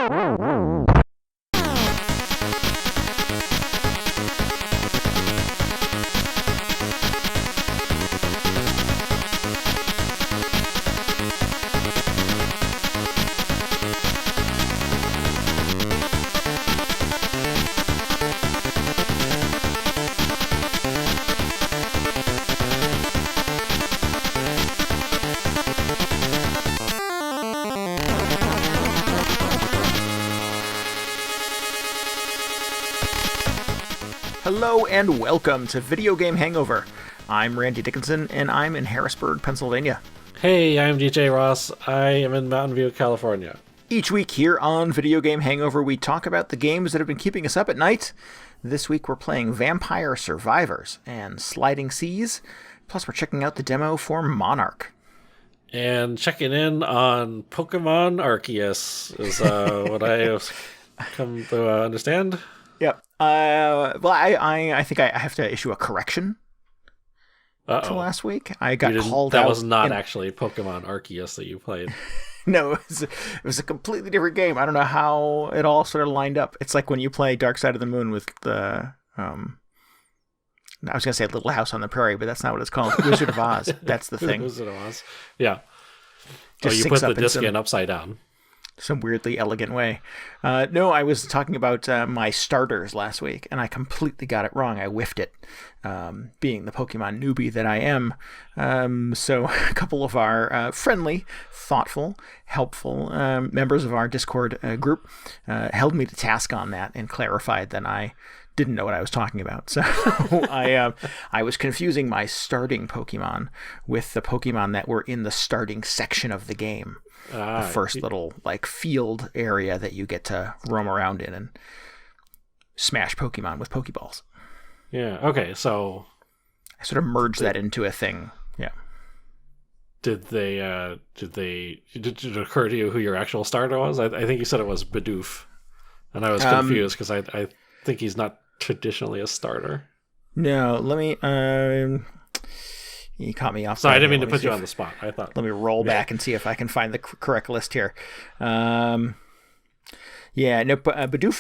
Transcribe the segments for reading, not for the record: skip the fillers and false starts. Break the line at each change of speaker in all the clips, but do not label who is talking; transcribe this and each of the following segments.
Hello and welcome to Video Game Hangover. I'm Randy Dickinson and I'm in Harrisburg, Pennsylvania.
Hey, I'm DJ Ross. I am in Mountain View, California.
Each week here on Video Game Hangover, we talk about the games that have been keeping us up at night. This week we're playing Vampire Survivors and Sliding Seas, plus we're checking out the demo for Monark.
And checking in on Pokémon Arceus is what I have come to understand.
Yep. I think I have to issue a correction to last week. I got called out.
That was not actually Pokémon Arceus that you played.
No, it was a completely different game. I don't know how it all sort of lined up. It's like when you play Dark Side of the Moon with the... I was going to say Little House on the Prairie, but that's not what it's called. Wizard of Oz. That's the thing.
Wizard of Oz. Yeah.
Just
you put the disc in upside down.
Some weirdly elegant way. No, I was talking about my starters last week, and I completely got it wrong. I whiffed it, being the Pokemon newbie that I am. So a couple of our friendly, thoughtful, helpful members of our Discord group held me to task on that and clarified that I didn't know what I was talking about. So I was confusing my starting Pokemon with the Pokemon that were in the starting section of the game. The first little field area that you get to roam around in and smash Pokemon with Pokeballs.
Yeah. Okay. So
I sort of merged that into a thing. Yeah.
Did it occur to you who your actual starter was? I think you said it was Bidoof, and I was confused because I think he's not traditionally a starter. No,
let me. You caught me off.
Sorry, I didn't mean to put you on the spot. I thought.
Let me roll back and see if I can find the correct list here. Bidoof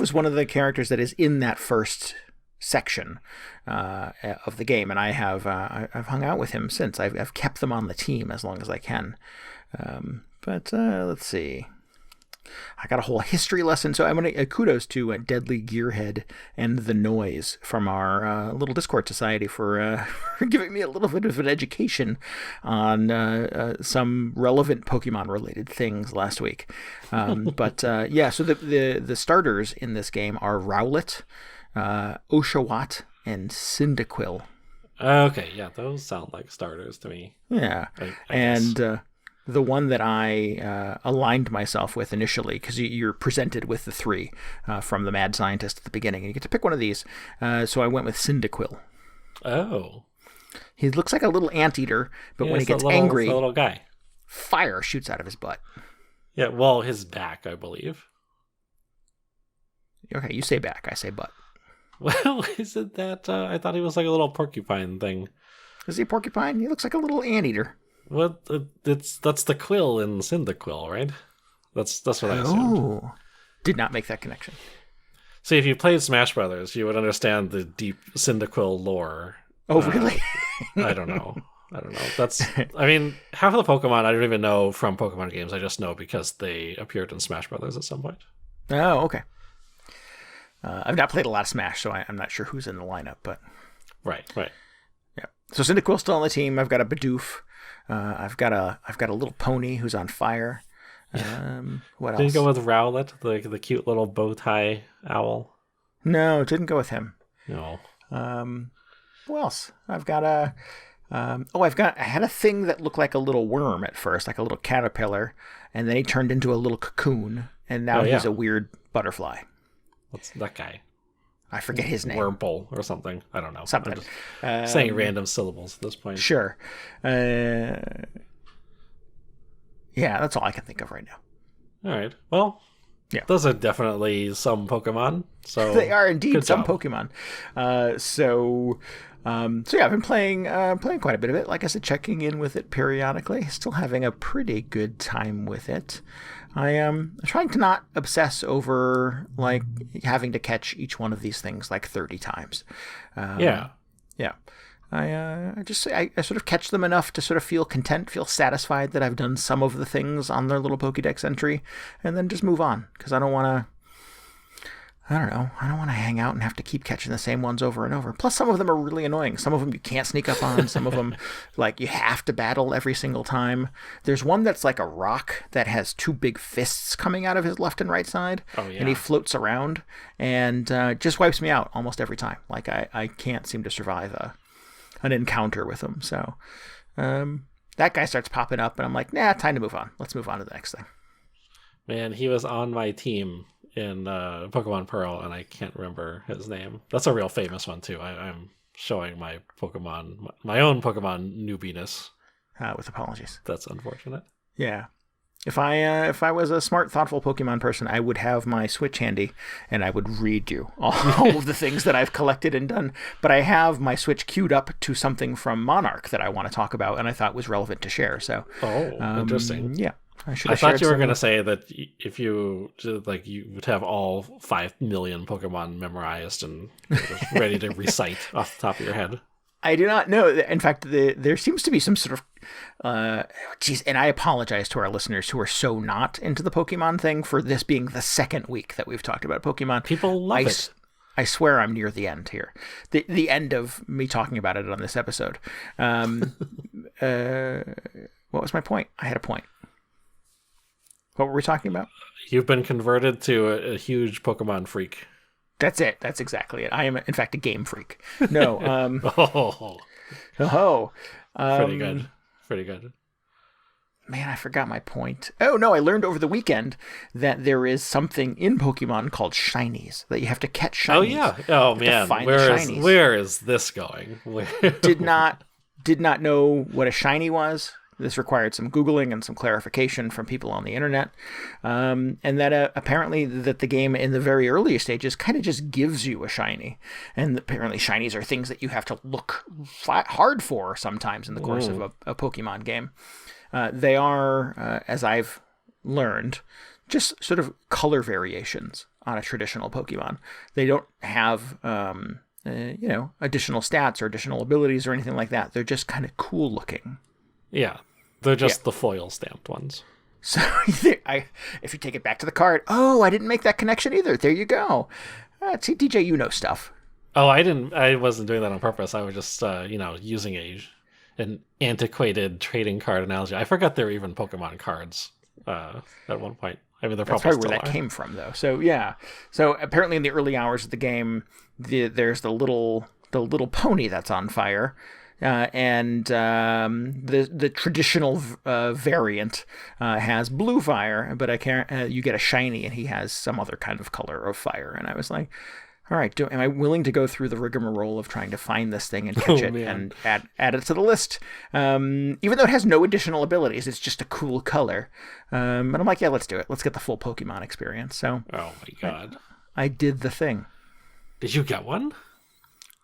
was one of the characters that is in that first section of the game, and I've hung out with him since. I've kept them on the team as long as I can. But let's see. I got a whole history lesson, so I'm going to kudos to Deadly Gearhead and The Noise from our little Discord society for giving me a little bit of an education on some relevant Pokemon-related things last week. So the starters in this game are Rowlet, Oshawott, and Cyndaquil.
Okay, yeah, those sound like starters to me.
Yeah, and the one that I aligned myself with initially, because you're presented with the three from the mad scientist at the beginning, and you get to pick one of these. So I went with Cyndaquil.
Oh.
He looks like a little anteater, but when he gets angry, a little guy. Fire shoots out of his butt.
Yeah, well, his back, I believe.
Okay, you say back, I say butt.
Well, isn't that... I thought he was like a little porcupine thing.
Is he a porcupine? He looks like a little anteater.
Well, that's the quill in Cyndaquil, right? That's what I assumed.
Oh, did not make that connection.
See, if you played Smash Brothers, you would understand the deep Cyndaquil lore.
Oh, really?
I don't know. I mean, half of the Pokemon I don't even know from Pokemon games. I just know because they appeared in Smash Brothers at some point.
Oh, okay. I've not played a lot of Smash, so I'm not sure who's in the lineup, but
right.
Yeah. So Cyndaquil's still on the team. I've got a Bidoof. I've got a little pony who's on fire. What else?
Didn't you go with Rowlet, the cute little bow tie owl?
No, didn't go with him.
No.
Who else? I had a thing that looked like a little worm at first, like a little caterpillar, and then he turned into a little cocoon, and now he's a weird butterfly.
What's that guy?
I forget his name.
Wurmple or something. I don't know.
Something.
I'm just saying random syllables at this point.
Sure. Yeah, that's all I can think of right now.
All right. Well,
Yeah.
Those are definitely some Pokemon. So
they are indeed some
job.
Pokemon. So yeah, I've been playing quite a bit of it. Like I said, checking in with it periodically. Still having a pretty good time with it. I am trying to not obsess over like having to catch each one of these things like 30 times.
Yeah.
Yeah. I sort of catch them enough to sort of feel content, feel satisfied that I've done some of the things on their little Pokédex entry, and then just move on because I don't want to hang out and have to keep catching the same ones over and over. Plus, some of them are really annoying. Some of them you can't sneak up on. Some of them, like, you have to battle every single time. There's one that's like a rock that has two big fists coming out of his left and right side.
Oh, yeah.
And he floats around and just wipes me out almost every time. Like, I can't seem to survive an encounter with him. So that guy starts popping up, and I'm like, nah, time to move on. Let's move on to the next thing.
Man, he was on my team in Pokemon Pearl, and I can't remember his name. That's a real famous one too. I'm showing my own Pokemon newbiness.
With apologies.
That's unfortunate.
Yeah. If I was a smart, thoughtful Pokemon person, I would have my Switch handy, and I would read you all of the things that I've collected and done. But I have my Switch queued up to something from Monark that I want to talk about, and I thought was relevant to share. So,
interesting.
Yeah.
I thought you were going to say that if you would have all 5 million Pokemon memorized and ready to recite off the top of your head.
I do not know. In fact, there seems to be some sort of, and I apologize to our listeners who are so not into the Pokemon thing for this being the second week that we've talked about Pokemon.
People love it.
I swear I'm near the end here. The end of me talking about it on this episode. What was my point? I had a point. What were we talking about?
You've been converted to a huge Pokemon freak.
That's it. That's exactly it. I am, in fact, a game freak. No.
Pretty good. Pretty good.
Man, I forgot my point. Oh, no, I learned over the weekend that there is something in Pokemon called shinies, that you have to catch shinies.
Oh, yeah. Oh, man. Where is this going?
Did not know what a shiny was. This required some Googling and some clarification from people on the internet. And that apparently that the game in the very earliest stages kind of just gives you a shiny. And apparently shinies are things that you have to look hard for sometimes in the course of a Pokemon game. They are, as I've learned, just sort of color variations on a traditional Pokemon. They don't have additional stats or additional abilities or anything like that. They're just kind of cool looking.
Yeah. They're just the foil stamped ones.
So if you take it back to the card, I didn't make that connection either. There you go. See, DJ, you know stuff.
Oh, I wasn't doing that on purpose. I was just, using an antiquated trading card analogy. I forgot there were even Pokemon cards at one point. I mean,
That's probably where that came from, though. So yeah. So apparently, in the early hours of the game, there's the little pony that's on fire. And the traditional variant has blue fire, but I can't. You get a shiny, and he has some other kind of color of fire. And I was like, all right, am I willing to go through the rigmarole of trying to find this thing and catch it and add it to the list? Even though it has no additional abilities, it's just a cool color. And I'm like, yeah, let's do it. Let's get the full Pokemon experience. So,
oh my god,
I did the thing.
Did you get one?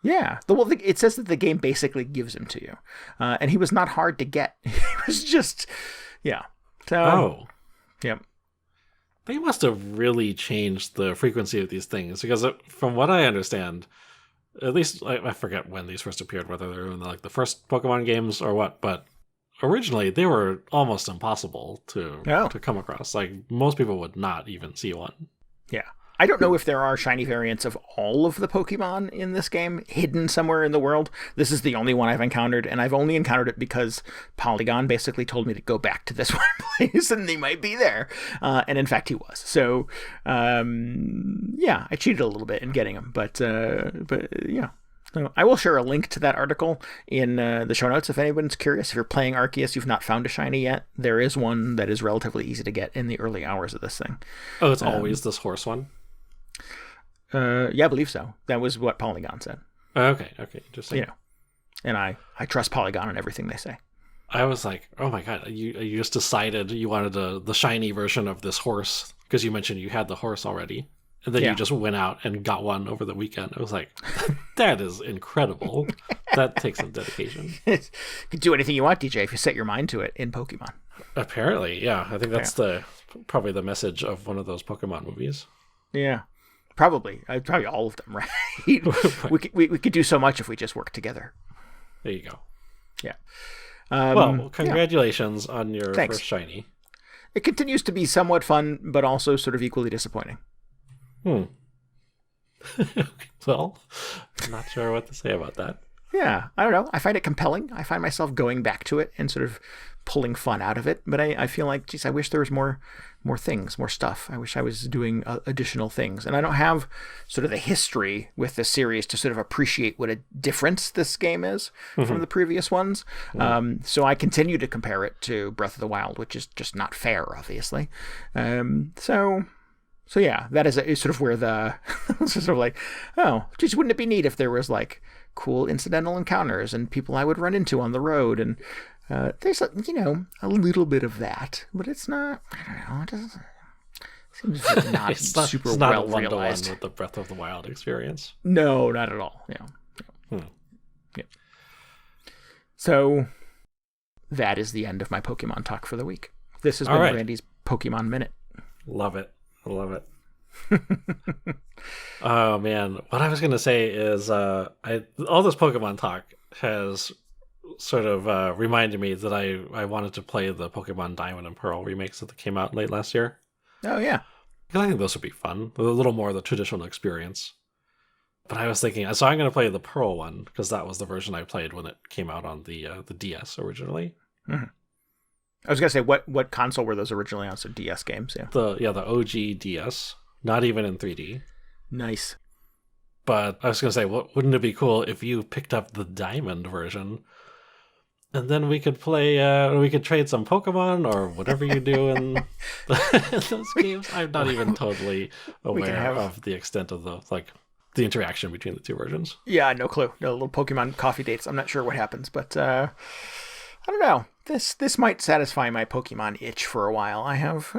Yeah. Well, it says that the game basically gives him to you. And he was not hard to get. He was just, yeah. So, yeah.
They must have really changed the frequency of these things because from what I understand, at least I forget when these first appeared, whether they were in the first Pokemon games or what, but originally they were almost impossible to come across. Like most people would not even see one.
Yeah. I don't know if there are shiny variants of all of the Pokemon in this game hidden somewhere in the world. This is the only one I've encountered, and I've only encountered it because Polygon basically told me to go back to this one place, and they might be there. And in fact, he was. So, yeah, I cheated a little bit in getting him, but yeah. So I will share a link to that article in the show notes if anyone's curious. If you're playing Arceus, you've not found a shiny yet, there is one that is relatively easy to get in the early hours of this thing.
Oh, it's always this horse one?
Yeah, I believe so. That was what Polygon said.
Okay, interesting.
And I trust Polygon on everything they say.
I was like, oh my god, you just decided you wanted the shiny version of this horse because you mentioned you had the horse already. And then you just went out and got one over the weekend. I was like, that is incredible. That takes some dedication.
You can do anything you want, DJ, if you set your mind to it in Pokemon.
Apparently, yeah. I think that's probably the message of one of those Pokemon movies.
Yeah, probably. Probably all of them, right? we could do so much if we just work together.
There you go.
Yeah.
Well, congratulations on your first shiny.
It continues to be somewhat fun, but also sort of equally disappointing.
Well, I'm not sure what to say about that.
Yeah, I don't know. I find it compelling. I find myself going back to it and sort of pulling fun out of it. But I feel like, geez, I wish there was more things, more stuff. I wish I was doing additional things. And I don't have sort of the history with this series to sort of appreciate what a difference this game is from the previous ones. So I continue to compare it to Breath of the Wild, which is just not fair, obviously. So yeah, that is sort of where the sort of like, oh, geez, wouldn't it be neat if there was like cool incidental encounters and people I would run into on the road, and there's a little bit of that, but it's not. I don't know. It doesn't. Seems like not super
it's not
well
a one-to-one
realized
with the Breath of the Wild experience.
No, not at all. Yeah. So that is the end of my Pokemon talk for the week. This has been Randy's Pokemon Minute.
Love it. I love it. Oh man, what I was gonna say is all this Pokemon talk has sort of reminded me that I wanted to play the Pokemon Diamond and Pearl remakes that came out late last year.
Oh yeah,
because I think those would be fun, a little more of the traditional experience. But I was thinking, so I'm going to play the Pearl one because that was the version I played when it came out on the DS originally.
Mm-hmm. I was gonna say, what console were those originally on? So DS games, yeah.
The OG DS, not even in 3D.
Nice.
But I was gonna say, wouldn't it be cool if you picked up the Diamond version, and then we could play, we could trade some Pokemon or whatever you do in those games. I'm not even totally aware of the extent of the interaction between the two versions.
Yeah, no clue. No little Pokemon coffee dates. I'm not sure what happens, but I don't know. This might satisfy my Pokemon itch for a while. I have,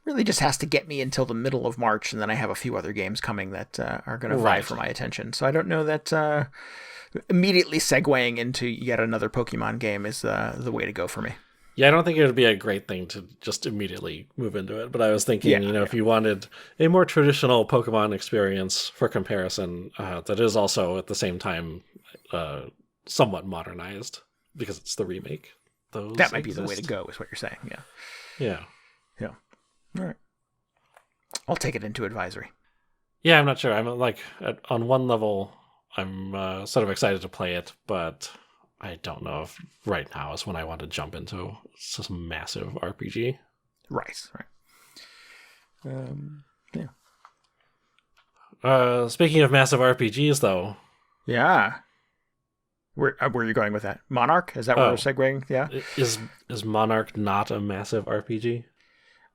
really just has to get me until the middle of March, and then I have a few other games coming that are going to vie for my attention. So I don't know that immediately segueing into yet another Pokemon game is the way to go for me.
Yeah, I don't think it would be a great thing to just immediately move into it. But I was thinking, if you wanted a more traditional Pokemon experience for comparison, that is also at the same time somewhat modernized, because it's the remake.
That might be the way to go, is what you're saying. Yeah. All right. I'll take it into advisory.
Yeah, I'm not sure. I'm on one level, I'm sort of excited to play it, but I don't know if right now is when I want to jump into some massive RPG.
Right.
Speaking of massive RPGs, though.
Yeah. Where are you going with that? Monarch? Is that where we're segueing? Yeah.
Is Monarch not a massive RPG?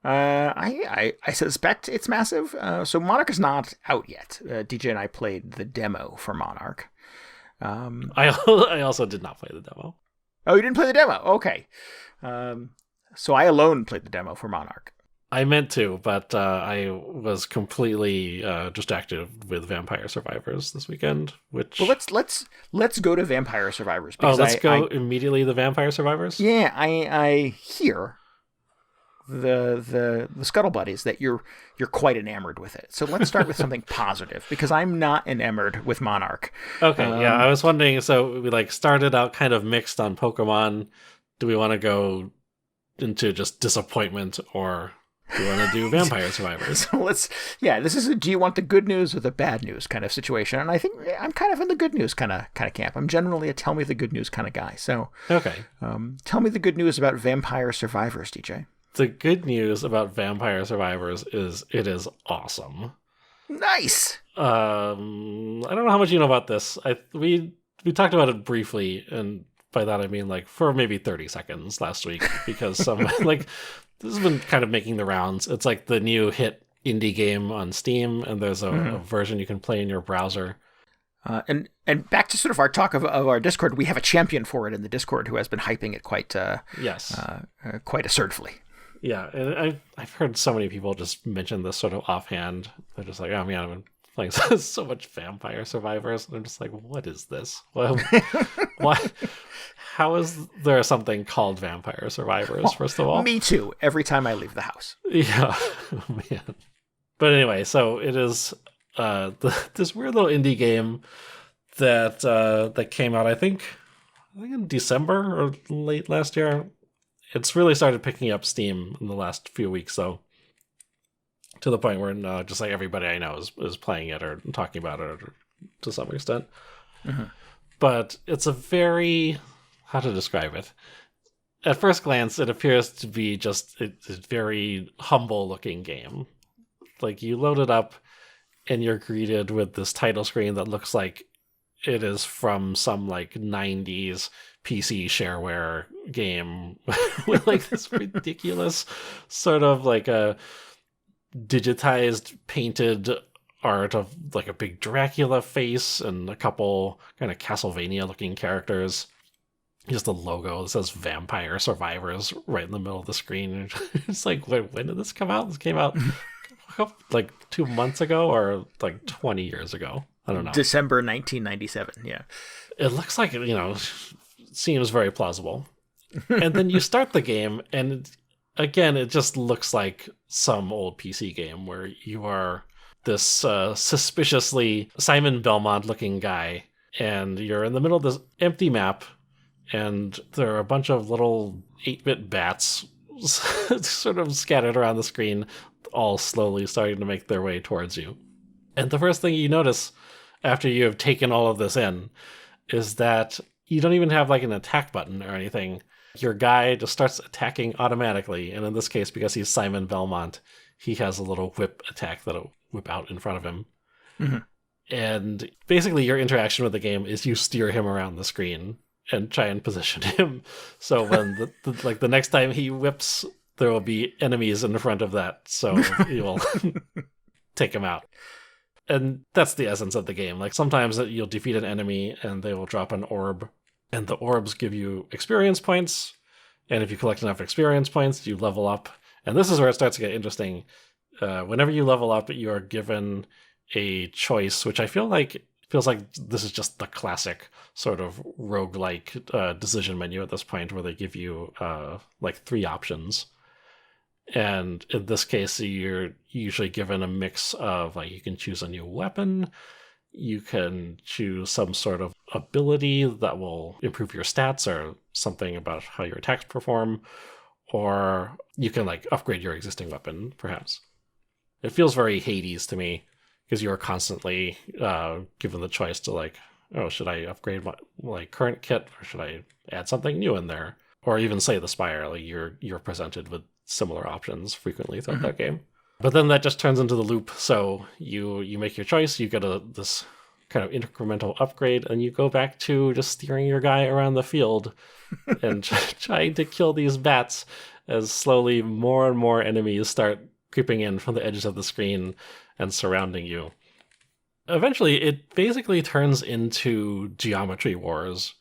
I suspect it's massive. So Monarch is not out yet. DJ and I played the demo for Monarch.
I also did not play the demo.
Oh, you didn't play the demo? Okay. So I alone played the demo for Monarch.
I meant to, but I was completely distracted with Vampire Survivors this weekend. Well,
let's go to Vampire Survivors.
Let's go immediately to Vampire Survivors.
Yeah, I hear the scuttlebutt is that you're quite enamored with it. So let's start with something positive, because I'm not enamored with Monarch.
Okay, I was wondering. So we started out kind of mixed on Pokemon. Do we want to go into just disappointment, or do you want to do Vampire Survivors?
So this is do you want the good news or the bad news kind of situation? And I think I'm kind of in the good news kind of camp. I'm generally a tell me the good news kind of guy. So
okay,
tell me the good news about Vampire Survivors, DJ.
The good news about Vampire Survivors is it is awesome.
Nice.
I don't know how much you know about this. We talked about it briefly, and by that I mean for maybe 30 seconds last week, because some this has been kind of making the rounds. It's the new hit indie game on Steam, and there's a version you can play in your browser.
And back to sort of our talk of our Discord, we have a champion for it in the Discord who has been hyping it quite assertively.
Yeah, and I've heard so many people just mention this sort of offhand. They're just like, oh man, I've been playing so much Vampire Survivors, and I'm just like, what is this? Well, why? How is there something called Vampire Survivors? First of all,
me too. Every time I leave the house.
Yeah, oh, man. But anyway, so it is this weird little indie game that came out, I think in December or late last year. It's really started picking up steam in the last few weeks, though, to the point where just like everybody I know is playing it or talking about it to some extent. Mm-hmm. But it's a very, how to describe it? At first glance, it appears to be just a very humble-looking game. Like, you load it up, and you're greeted with this title screen that looks like it is from some, like, 90s PC shareware game with, like, this ridiculous sort of, like, a digitized, painted art of, like, a big Dracula face and a couple kind of Castlevania-looking characters. Just the logo that says Vampire Survivors right in the middle of the screen. It's like, wait, when did this come out? This came out like 2 months ago or like 20 years ago. I don't know.
December 1997, yeah.
It looks like, seems very plausible. And then you start the game, and again, it just looks like some old PC game where you are this suspiciously Simon Belmont-looking guy, and you're in the middle of this empty map, and there are a bunch of little 8-bit bats sort of scattered around the screen, all slowly starting to make their way towards you. And the first thing you notice after you have taken all of this in is that you don't even have like an attack button or anything. Your guy just starts attacking automatically, and in this case, because he's Simon Belmont, he has a little whip attack that'll whip out in front of him. Mm-hmm. And basically your interaction with the game is you steer him around the screen and try and position him. So when the next time he whips, there will be enemies in front of that, so you will take him out. And that's the essence of the game. Like, sometimes you'll defeat an enemy and they will drop an orb, and the orbs give you experience points. And if you collect enough experience points, you level up. And this is where it starts to get interesting. Whenever you level up, you are given a choice, which I feels like this is just the classic sort of roguelike decision menu at this point, where they give you like 3 options. And in this case, you're usually given a mix of, like, you can choose a new weapon, you can choose some sort of ability that will improve your stats or something about how your attacks perform, or you can, like, upgrade your existing weapon, perhaps. It feels very Hades to me, because you're constantly given the choice to, like, oh, should I upgrade my current kit, or should I add something new in there? Or even Slay the Spire, like, you're presented with similar options frequently throughout that game. But then that just turns into the loop. So you make your choice, you get this kind of incremental upgrade, and you go back to just steering your guy around the field and trying to kill these bats as slowly more and more enemies start creeping in from the edges of the screen and surrounding you. Eventually, it basically turns into Geometry Wars,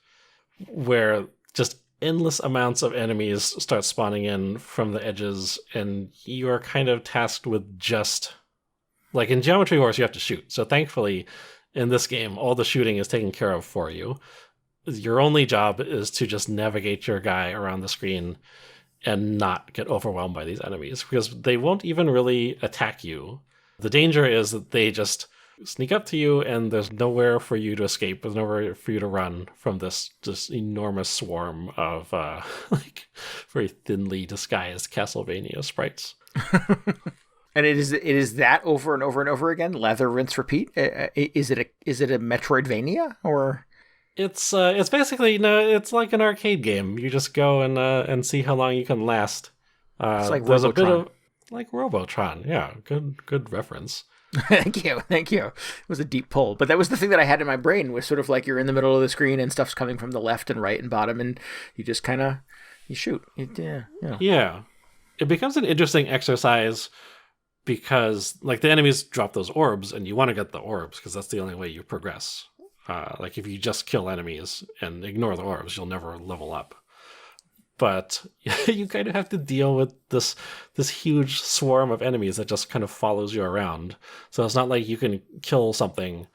where just endless amounts of enemies start spawning in from the edges, and you are kind of tasked with just, like, in Geometry Wars, you have to shoot. So thankfully, in this game, all the shooting is taken care of for you. Your only job is to just navigate your guy around the screen and not get overwhelmed by these enemies, because they won't even really attack you. The danger is that they just sneak up to you, and there's nowhere for you to escape. There's nowhere for you to run from this just enormous swarm of like very thinly disguised Castlevania sprites.
And it is that over and over and over again, lather, rinse, repeat. Is it a Metroidvania, or?
It's basically, no, it's like an arcade game. You just go and see how long you can last.
It's like
there's
Robotron.
A bit of like Robotron. Yeah, good reference.
Thank you. It was a deep pull, but that was the thing that I had in my brain, was sort of like you're in the middle of the screen and stuff's coming from the left and right and bottom, and you just kind of shoot.
Yeah. It becomes an interesting exercise because, like, the enemies drop those orbs, and you want to get the orbs because that's the only way you progress. Like if you just kill enemies and ignore the orbs, you'll never level up. But you kind of have to deal with this huge swarm of enemies that just kind of follows you around. So it's not like you can kill something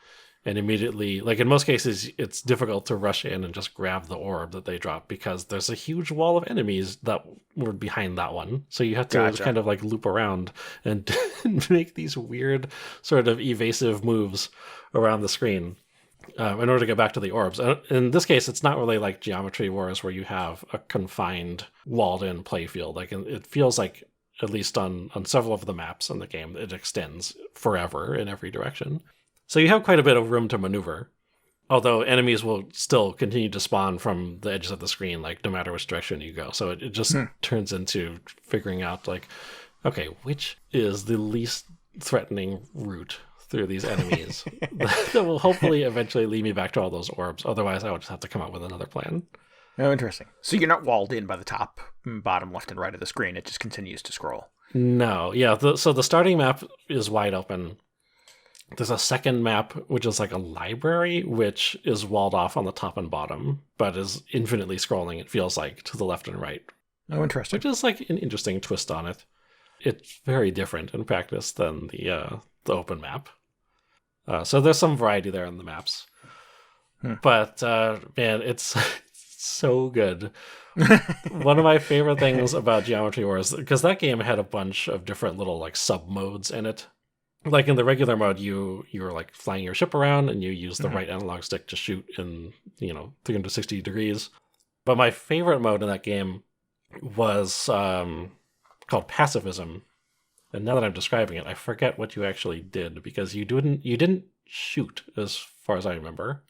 and immediately, like in most cases, it's difficult to rush in and just grab the orb that they drop because there's a huge wall of enemies that were behind that one. So you have to kind of like loop around and make these weird sort of evasive moves around the screen in order to get back to the orbs. In this case, it's not really like Geometry Wars where you have a confined, walled-in playfield. Like it feels like, at least on several of the maps in the game, it extends forever in every direction. So you have quite a bit of room to maneuver, although enemies will still continue to spawn from the edges of the screen, like no matter which direction you go. So it just turns into figuring out, like, okay, which is the least threatening route through these enemies that will hopefully eventually lead me back to all those orbs. Otherwise, I would just have to come up with another plan.
Oh, interesting. So you're not walled in by the top, bottom, left, and right of the screen. It just continues to scroll.
No. Yeah. So the starting map is wide open. There's a second map, which is like a library, which is walled off on the top and bottom, but is infinitely scrolling, it feels like, to the left and right.
Oh, interesting.
Which is like an interesting twist on it. It's very different in practice than the open map. So there's some variety there in the maps. But, man, it's so good. One of my favorite things about Geometry Wars, because that game had a bunch of different little like sub-modes in it. Like in the regular mode, you're like flying your ship around and you use the right analog stick to shoot in, 360 degrees. But my favorite mode in that game was called Pacifism. And now that I'm describing it, I forget what you actually did because you didn't shoot as far as I remember.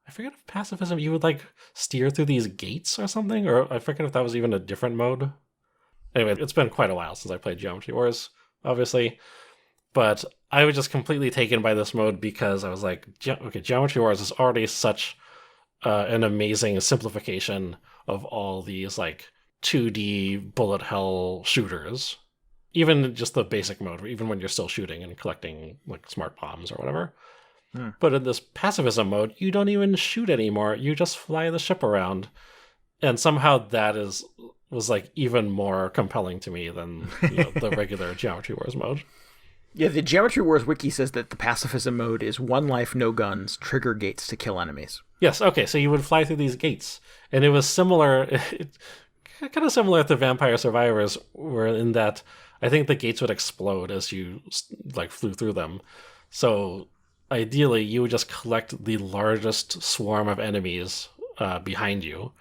I forget if Pacifism, you would like steer through these gates or something, or I forget if that was even a different mode. Anyway, it's been quite a while since I played Geometry Wars, obviously. But I was just completely taken by this mode because I was like, okay, Geometry Wars is already such an amazing simplification of all these like 2D bullet hell shooters. Even just the basic mode, even when you're still shooting and collecting like smart bombs or whatever. But in this pacifism mode, you don't even shoot anymore. You just fly the ship around. And somehow that was like even more compelling to me than the regular Geometry Wars mode.
Yeah, the Geometry Wars wiki says that the pacifism mode is 1 life, no guns, trigger gates to kill enemies.
Yes, okay, so you would fly through these gates. And it was similar, kind of similar to Vampire Survivors, where in that I think the gates would explode as you like flew through them. So ideally, you would just collect the largest swarm of enemies behind you,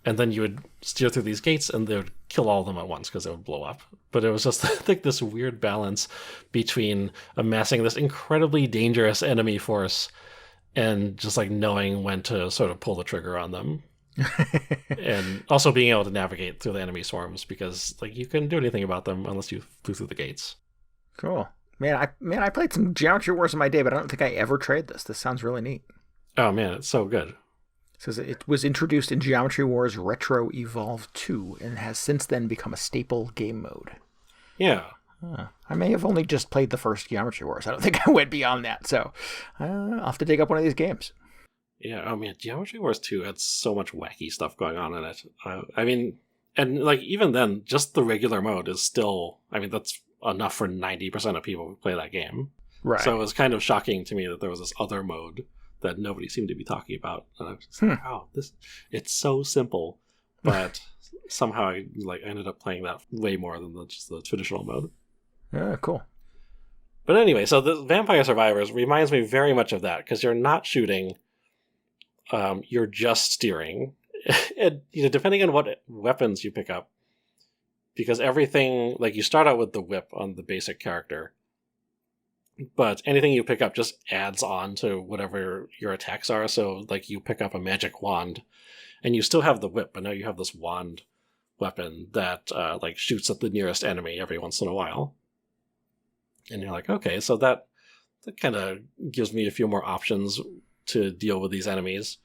and then you would steer through these gates and they would kill all of them at once because they would blow up. But it was just like this weird balance between amassing this incredibly dangerous enemy force and just like knowing when to sort of pull the trigger on them. And also being able to navigate through the enemy swarms because like you couldn't do anything about them unless you flew through the gates.
Cool. Man, I played some Geometry Wars in my day, but I don't think I ever tried this. This sounds really neat.
Oh man, it's so good.
It says it was introduced in Geometry Wars Retro Evolve 2 and has since then become a staple game mode.
Yeah.
I may have only just played the first Geometry Wars. I don't think I went beyond that, so I'll have to dig up one of these games.
Yeah, oh man, Geometry Wars 2 had so much wacky stuff going on in it. I mean, and like even then, just the regular mode is still, I mean, that's enough for 90% of people who play that game.
Right.
So it was kind of shocking to me that there was this other mode that nobody seemed to be talking about. And I was just like, wow, it's so simple. But somehow I like ended up playing that way more than just the traditional mode.
Yeah, cool.
But anyway, so the Vampire Survivors reminds me very much of that because you're not shooting, you're just steering. And depending on what weapons you pick up, because everything, like you start out with the whip on the basic character, but anything you pick up just adds on to whatever your attacks are. So like you pick up a magic wand and you still have the whip, but now you have this wand weapon that like shoots at the nearest enemy every once in a while. And you're like, okay, so that kind of gives me a few more options to deal with these enemies.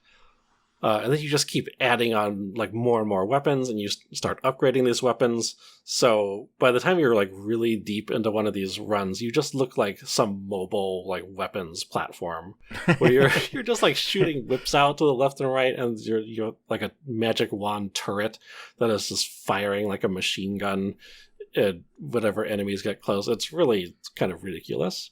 And then you just keep adding on like more and more weapons, and you start upgrading these weapons. So by the time you're like really deep into one of these runs, you just look like some mobile like weapons platform where you're just like shooting whips out to the left and right, and you're like a magic wand turret that is just firing like a machine gun at whatever enemies get close. It's really kind of ridiculous.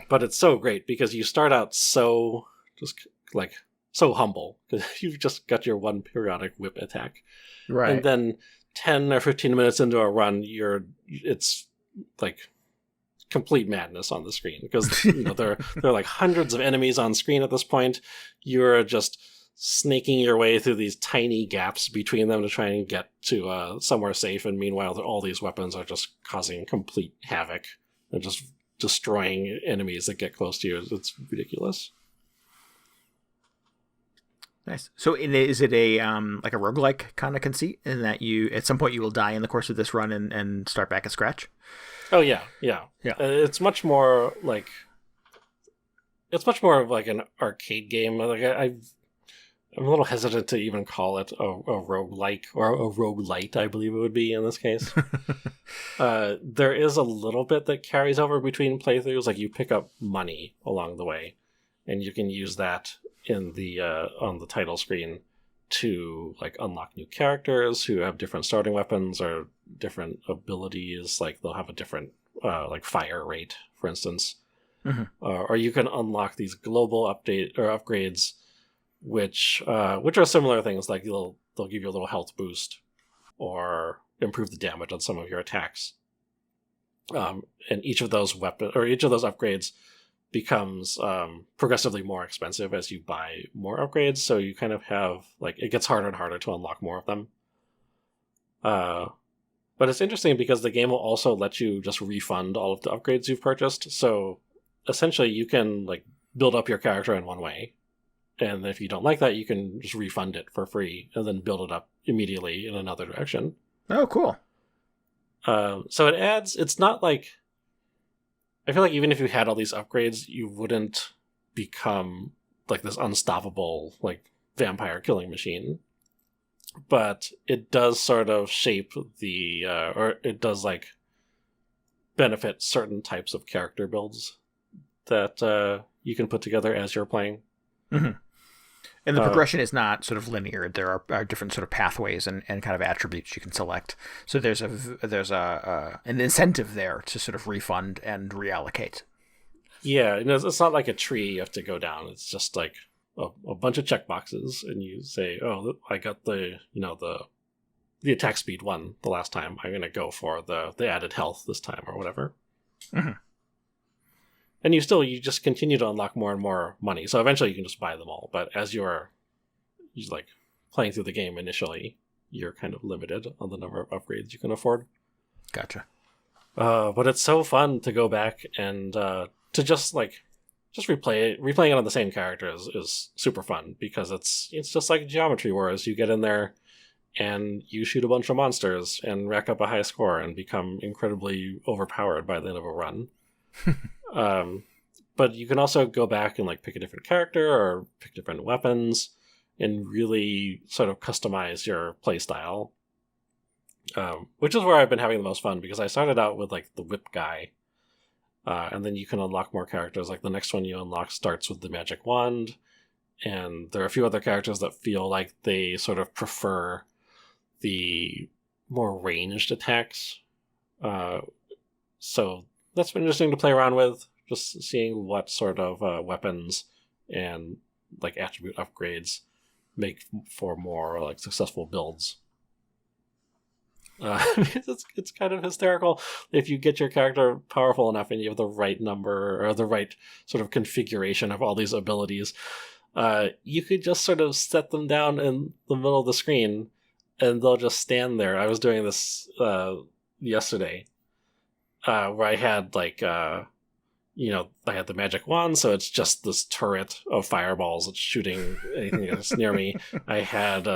But it's so great because you start out so just like so humble because you've just got your one periodic whip attack,
Right.
and then 10 or 15 minutes into a run, it's like complete madness on the screen because there are like hundreds of enemies on screen at this point. You're just snaking your way through these tiny gaps between them to try and get to somewhere safe, and meanwhile all these weapons are just causing complete havoc and just destroying enemies that get close to you. It's ridiculous.
Nice. So is it a like a roguelike kind of conceit in that you at some point you will die in the course of this run and start back at scratch?
Oh yeah. It's much more like of like an arcade game. Like I'm a little hesitant to even call it a roguelike or a roguelite, I believe it would be in this case. There is a little bit that carries over between playthroughs. Like you pick up money along the way, and you can use that in the on the title screen to like unlock new characters who have different starting weapons or different abilities. Like they'll have a different like fire rate, for instance. Mm-hmm. Or you can unlock these global upgrades, which are similar things. Like they'll give you a little health boost or improve the damage on some of your attacks. And each of those upgrades becomes progressively more expensive as you buy more upgrades, so you kind of have like it gets harder and harder to unlock more of them. But it's interesting because the game will also let you just refund all of the upgrades you've purchased, so essentially you can like build up your character in one way, and if you don't like that you can just refund it for free and then build it up immediately in another direction.
Oh, cool.
So it's not like, I feel like even if you had all these upgrades, you wouldn't become like this unstoppable like vampire killing machine. But it does sort of shape or it does like benefit certain types of character builds that you can put together as you're playing.
Mm-hmm. And the progression is not sort of linear. There are different sort of pathways and kind of attributes you can select. So there's an incentive there to sort of refund and reallocate. Yeah,
and it's not like a tree you have to go down. It's just like a bunch of checkboxes, and you say, "Oh, I got the attack speed one the last time. I'm going to go for the added health this time, or whatever." Mm-hmm. And you just continue to unlock more and more money. So eventually you can just buy them all. But as you're like playing through the game initially, you're kind of limited on the number of upgrades you can afford.
Gotcha.
But it's so fun to go back and to just replay it. Replaying it on the same character is super fun because it's just like Geometry Wars. You get in there and you shoot a bunch of monsters and rack up a high score and become incredibly overpowered by the end of a run. But you can also go back and like pick a different character or pick different weapons and really sort of customize your playstyle, which is where I've been having the most fun because I started out with like the whip guy, and then you can unlock more characters. Like the next one you unlock starts with the magic wand, and there are a few other characters that feel like they sort of prefer the more ranged attacks. So that's been interesting to play around with, just seeing what sort of weapons and like attribute upgrades make for more like successful builds. It's kind of hysterical if you get your character powerful enough and you have the right number or the right sort of configuration of all these abilities. You could just sort of set them down in the middle of the screen and they'll just stand there. I was doing this yesterday. Where I had like, I had the magic wand, so it's just this turret of fireballs that's shooting anything that's near me. I had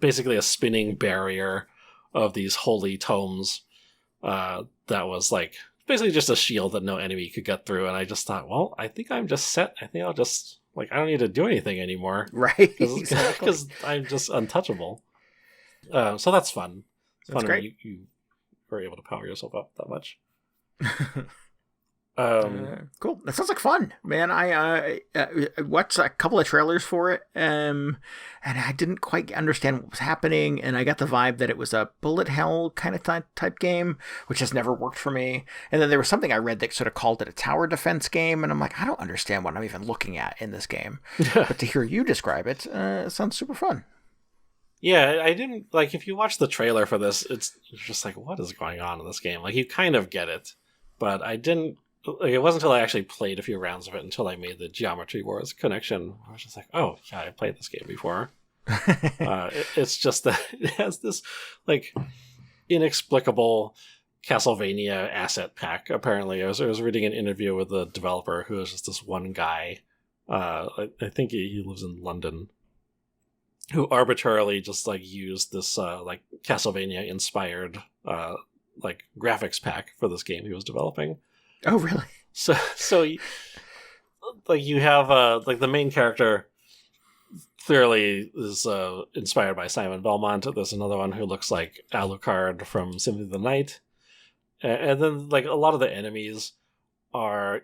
basically a spinning barrier of these holy tomes that was like basically just a shield that no enemy could get through. And I just thought, well, I think I'm just set. I think I'll just Like, I don't need to do anything anymore.
Right.
Because I'm just untouchable. So that's fun. It's
That's
fun
great.
when you were able to power yourself up that much.
Cool. That sounds like fun, man. I watched a couple of trailers for it, and I didn't quite understand what was happening, and I got the vibe that it was a bullet hell kind of type game, which has never worked for me. And then there was something I read that sort of called it a tower defense game, and I'm like, I don't understand what I'm even looking at in this game. But to hear you describe it, it sounds super fun.
Yeah, I didn't, like, if you watch the trailer for this, it's just like, what is going on in this game? Like, you kind of get it, but I didn't. Like, it wasn't until I actually played a few rounds of it until I made the Geometry Wars connection. I was just like, oh, yeah, I played this game before. It's just that it has this, like, inexplicable Castlevania asset pack, apparently. I was reading an interview with the developer who is just this one guy. I think he lives in London, who arbitrarily just, like, used this, like, Castlevania-inspired, like, graphics pack for this game he was developing.
Oh, really?
So like, you have like, the main character clearly is inspired by Simon Belmont. There's another one who looks like Alucard from Symphony of the Night, and then, like, a lot of the enemies are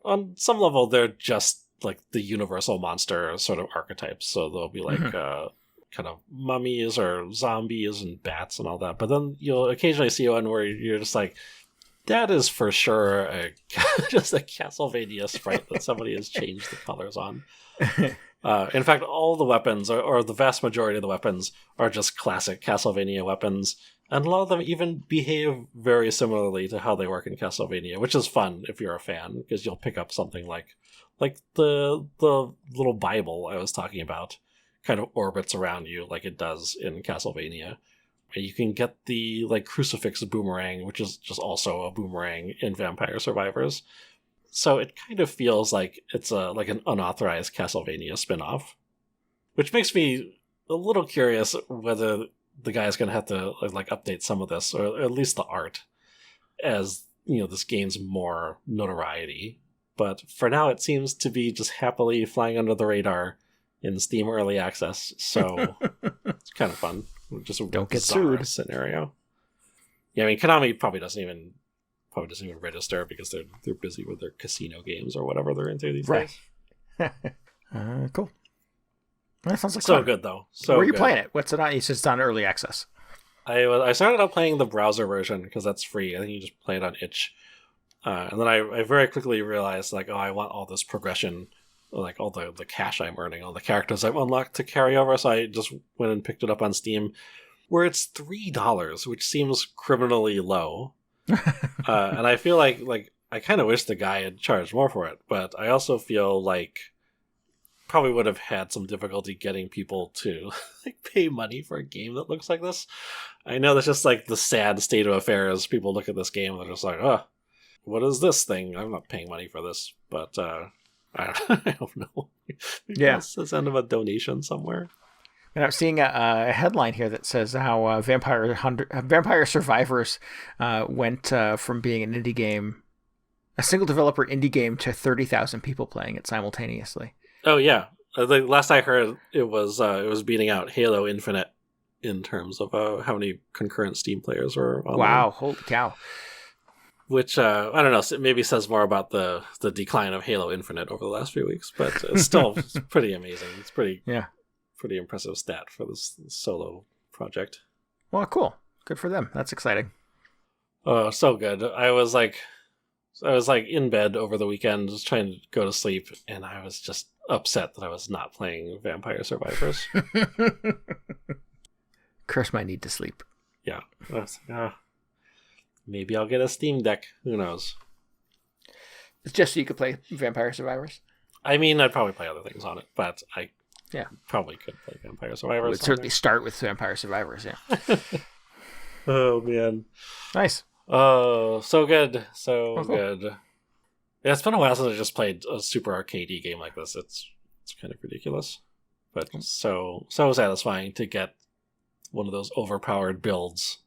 on some level they're just like the universal monster sort of archetypes. So they'll be like kind of mummies or zombies and bats and all that. But then you'll occasionally see one where you're just like, that is for sure just a Castlevania sprite that somebody has changed the colors on. In fact, all the weapons, or the vast majority of the weapons, are just classic Castlevania weapons. And a lot of them even behave very similarly to how they work in Castlevania, which is fun if you're a fan, because you'll pick up something like the little Bible I was talking about kind of orbits around you like it does in Castlevania. And you can get the, like, crucifix boomerang, which is just also a boomerang in Vampire Survivors. So it kind of feels like it's like an unauthorized Castlevania spin-off, which makes me a little curious whether the guy's going to have to, like, update some of this, or at least the art, as, you know, this gains more notoriety. But for now, it seems to be just happily flying under the radar in Steam Early Access, so it's kind of fun. Just a
don't get sued
scenario. Yeah, I mean, Konami probably doesn't even register because they're busy with their casino games or whatever they're into these days.
Cool. That sounds like
so
fun.
Good though.
Where are you playing it? What's it on? You said it's on Early Access.
I started out playing the browser version because that's free. I think you just play it on itch, and then I very quickly realized, like, oh, I want all this progression, like all the cash I'm earning, all the characters I've unlocked to carry over. So I just went and picked it up on Steam, where it's $3, which seems criminally low. And I feel like I kind of wish the guy had charged more for it, but I also feel like probably would have had some difficulty getting people to, like, pay money for a game that looks like this. I know that's just, like, the sad state of affairs. People look at this game and they're just like, oh, what is this thing? I'm not paying money for this, but I don't know.
Yeah,
it's end of a donation somewhere.
And I'm seeing a headline here that says how Vampire Survivors went from being an indie game, a single developer indie game, to 30,000 people playing it simultaneously.
Oh yeah, the last I heard, it was beating out Halo Infinite in terms of how many concurrent Steam players were online.
Wow, holy cow!
Which, I don't know, maybe says more about the decline of Halo Infinite over the last few weeks, but it's still it's pretty amazing. It's pretty impressive stat for this solo project.
Well, cool. Good for them. That's exciting.
Oh, so good. I was like in bed over the weekend just trying to go to sleep, and I was just upset that I was not playing Vampire Survivors.
Curse my need to sleep.
Yeah. I was like, maybe I'll get a Steam Deck. Who knows?
It's just so you could play Vampire Survivors?
I mean, I'd probably play other things on it, but I probably could play Vampire Survivors.
Would certainly start with Vampire Survivors, yeah.
Oh, man.
Nice.
Oh, so good.
Cool.
Good. Yeah, it's been a while since I just played a super arcadey game like this. It's kind of ridiculous. But so satisfying to get one of those overpowered builds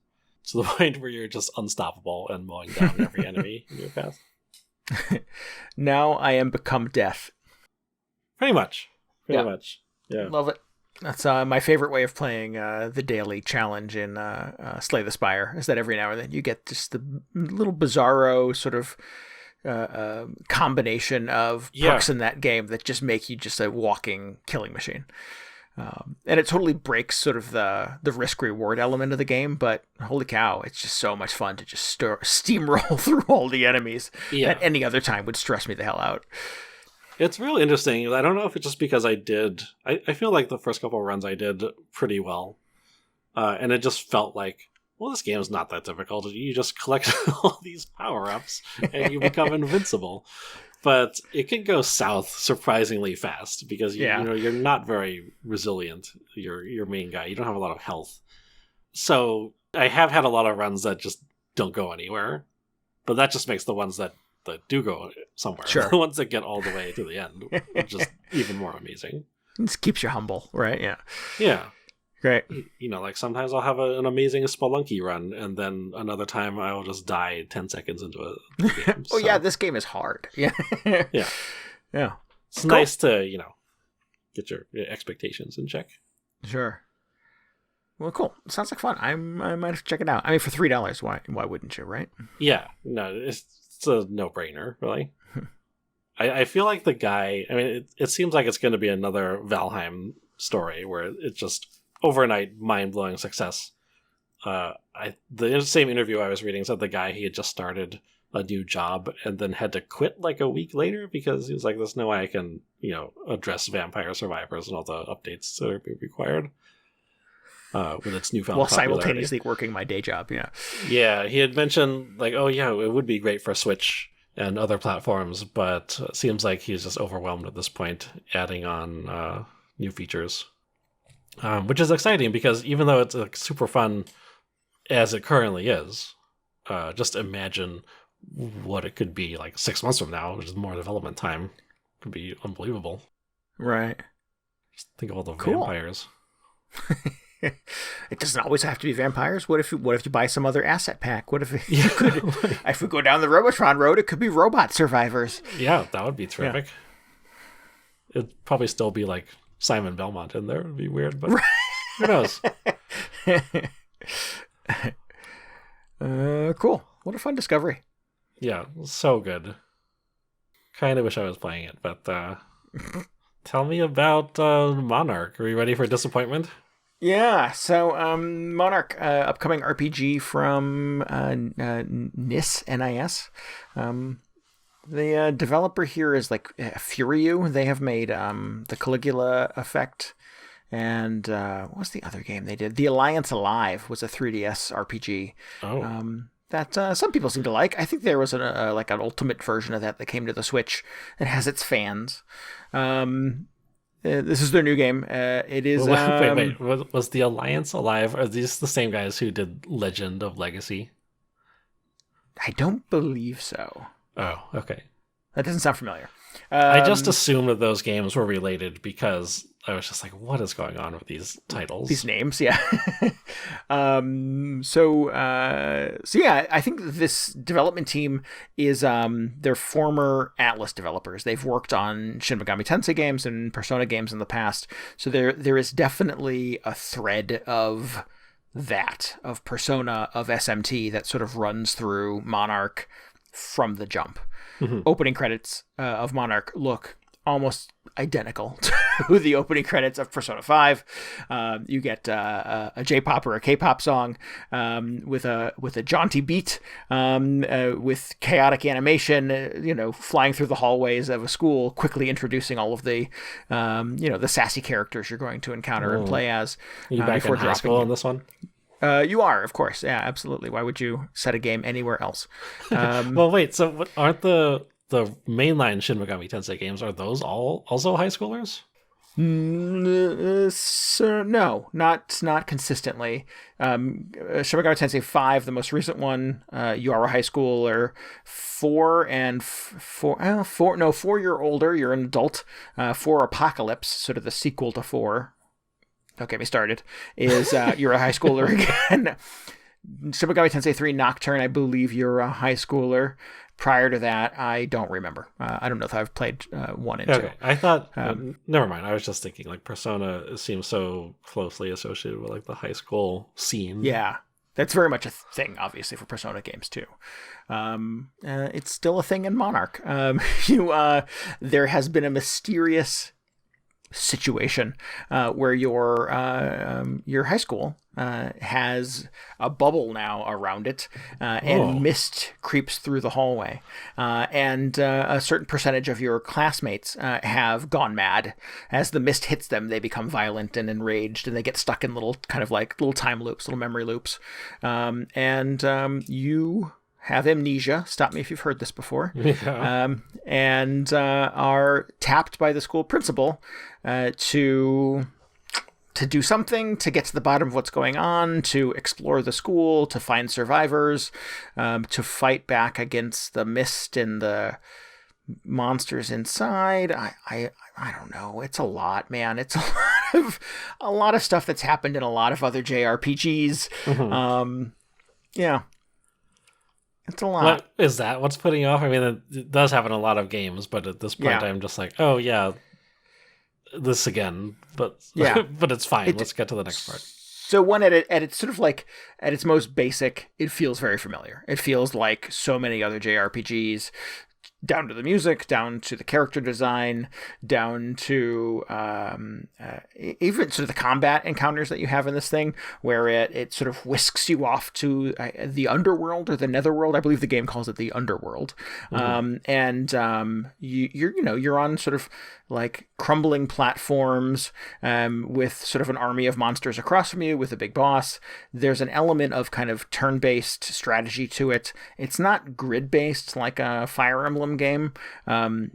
to the point where you're just unstoppable and mowing down every enemy in your path.
Now I am become death.
Pretty much.
Yeah.
Yeah.
Love it. That's my favorite way of playing the daily challenge in Slay the Spire, is that every now and then you get just the little bizarro sort of combination of perks in that game that just make you just a walking killing machine. And it totally breaks sort of the risk reward element of the game, but holy cow, it's just so much fun to just steamroll through all the enemies that any other time would stress me the hell out.
It's really interesting. I don't know if it's just because I feel like the first couple of runs I did pretty well. And it just felt like, well, this game is not that difficult. You just collect all these power-ups and you become invincible. But it can go south surprisingly fast because you're not very resilient. Your main guy, you don't have a lot of health. So I have had a lot of runs that just don't go anywhere, but that just makes the ones that do go somewhere, the ones that get all the way to the end, just even more amazing.
It just keeps you humble, right?
Yeah.
Great.
Like sometimes I'll have an amazing Spelunky run, and then another time I will just die 10 seconds into a game.
This game is hard. Yeah.
Yeah. It's nice to, get your expectations in check.
Sure. Well, cool. Sounds like fun. I might have to check it out. I mean, for $3, why wouldn't you, right?
Yeah. No, it's a no-brainer, really. I feel like the guy, I mean, it seems like it's going to be another Valheim story where it's just overnight mind-blowing success. The same interview I was reading said the guy, he had just started a new job and then had to quit like a week later because he was like, there's no way I can, address Vampire Survivors and all the updates that are required with its newfound
while
popularity.
Simultaneously working my day job.
Yeah, he had mentioned like, oh yeah, it would be great for Switch and other platforms, but it seems like he's just overwhelmed at this point, adding on new features. Which is exciting because even though it's like super fun as it currently is, just imagine what it could be like 6 months from now, which is more development time. Could be unbelievable.
Right.
Just think of all the vampires.
It doesn't always have to be vampires. What if you buy some other asset pack? What if if we go down the Robotron road, it could be robot survivors.
Yeah, that would be terrific. Yeah. It'd probably still be like Simon Belmont in there. It would be weird, but who knows?
Cool. What a fun discovery.
Yeah, so good. Kind of wish I was playing it, but tell me about Monarch. Are you ready for disappointment?
Yeah, so Monarch, upcoming RPG from NIS, N-I-S. The developer here is like Furyu. They have made the Caligula Effect, and what was the other game they did? The Alliance Alive was a 3DS RPG.
Oh.
That some people seem to like. I think there was an ultimate version of that came to the Switch. It has its fans. This is their new game. It is.
Wait. Was the Alliance Alive? Are these the same guys who did Legend of Legacy?
I don't believe so.
Oh, okay.
That doesn't sound familiar.
I just assumed that those games were related because I was just like, what is going on with these titles?
These names, yeah. So yeah, I think this development team is they're former Atlas developers. They've worked on Shin Megami Tensei games and Persona games in the past. So there is definitely a thread of Persona, of SMT that sort of runs through Monarch from the jump. Mm-hmm. Opening credits of Monarch look almost identical to the opening credits of Persona 5. You get a J-pop or a K-pop song with a jaunty beat, with chaotic animation, flying through the hallways of a school, quickly introducing all of the the sassy characters you're going to encounter and play as.
Are you back in high school in this one?
You are, of course. Yeah, absolutely. Why would you set a game anywhere else?
Well, wait. So, aren't the mainline Shin Megami Tensei games, are those all also high schoolers?
So, no, not consistently. Shin Megami Tensei 5, the most recent one, you are a high schooler. 4 you're older. You're an adult. 4 Apocalypse, sort of the sequel to 4. Don't get me started, is you're a high schooler again. Shin Megami Tensei 3 Nocturne, I believe you're a high schooler. Prior to that, I don't remember. I don't know if I've played 1 and 2.
Okay, I thought. Never mind. I was just thinking like Persona seems so closely associated with like the high school scene.
Yeah, that's very much a thing, obviously, for Persona games too. It's still a thing in Monarch. There has been a mysterious situation where your high school has a bubble now around it, and mist creeps through the hallway, and a certain percentage of your classmates have gone mad. As the mist hits them, they become violent and enraged, and they get stuck in little kind of like little time loops, little memory loops, and you have amnesia. Stop me if you've heard this before.
Yeah.
And are tapped by the school principal to do something, to get to the bottom of what's going on, to explore the school, to find survivors, to fight back against the mist and the monsters inside. I don't know. It's a lot, man. It's a lot of stuff that's happened in a lot of other JRPGs.
Mm-hmm.
Yeah. It's a lot.
What is that? What's putting you off? I mean, it does happen in a lot of games, but at this point, I'm just like, oh yeah, this again. But
yeah,
but it's fine. Let's get to the next part.
So one at its sort of like at its most basic, it feels very familiar. It feels like so many other JRPGs. Down to the music, down to the character design, down to even sort of the combat encounters that you have in this thing, where it sort of whisks you off to the underworld or the netherworld. I believe the game calls it the underworld. Mm-hmm. You're on sort of like crumbling platforms with sort of an army of monsters across from you with a big boss. There's an element of kind of turn-based strategy to it. It's not grid-based like a Fire Emblem game.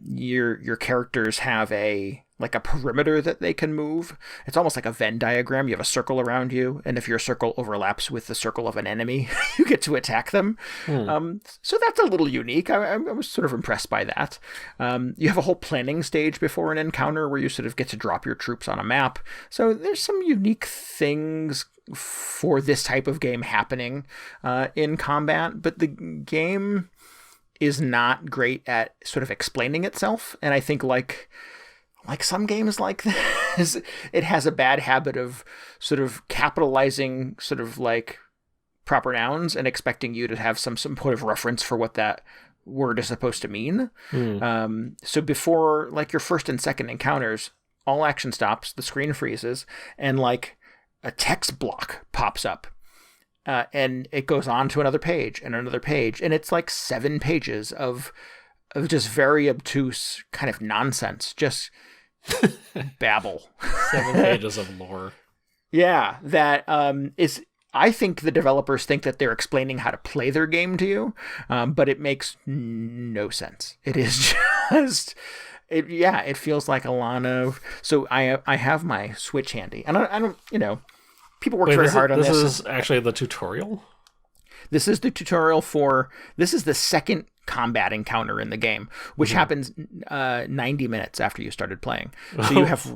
Your characters have a perimeter that they can move. It's almost like a Venn diagram. You have a circle around you, and if your circle overlaps with the circle of an enemy, you get to attack them. So that's a little unique. I was sort of impressed by that. You have a whole planning stage before an encounter where you sort of get to drop your troops on a map. So there's some unique things for this type of game happening in combat, but the game is not great at sort of explaining itself. And I think like some games like this, it has a bad habit of sort of capitalizing sort of like proper nouns and expecting you to have some point of reference for what that word is supposed to mean. So before like your first and second encounters, all action stops, the screen freezes, and like a text block pops up. And it goes on to another page and another page. And it's like 7 pages of just very obtuse kind of nonsense. Just babble.
7 pages of lore.
Yeah, that is... I think the developers think that they're explaining how to play their game to you, but it makes no sense. It is just... It feels like a lot of... So I have my Switch handy. And I don't people work very hard on this.
This is actually the tutorial?
This is the tutorial for... This is the second combat encounter in the game, which happens 90 minutes after you started playing. So you have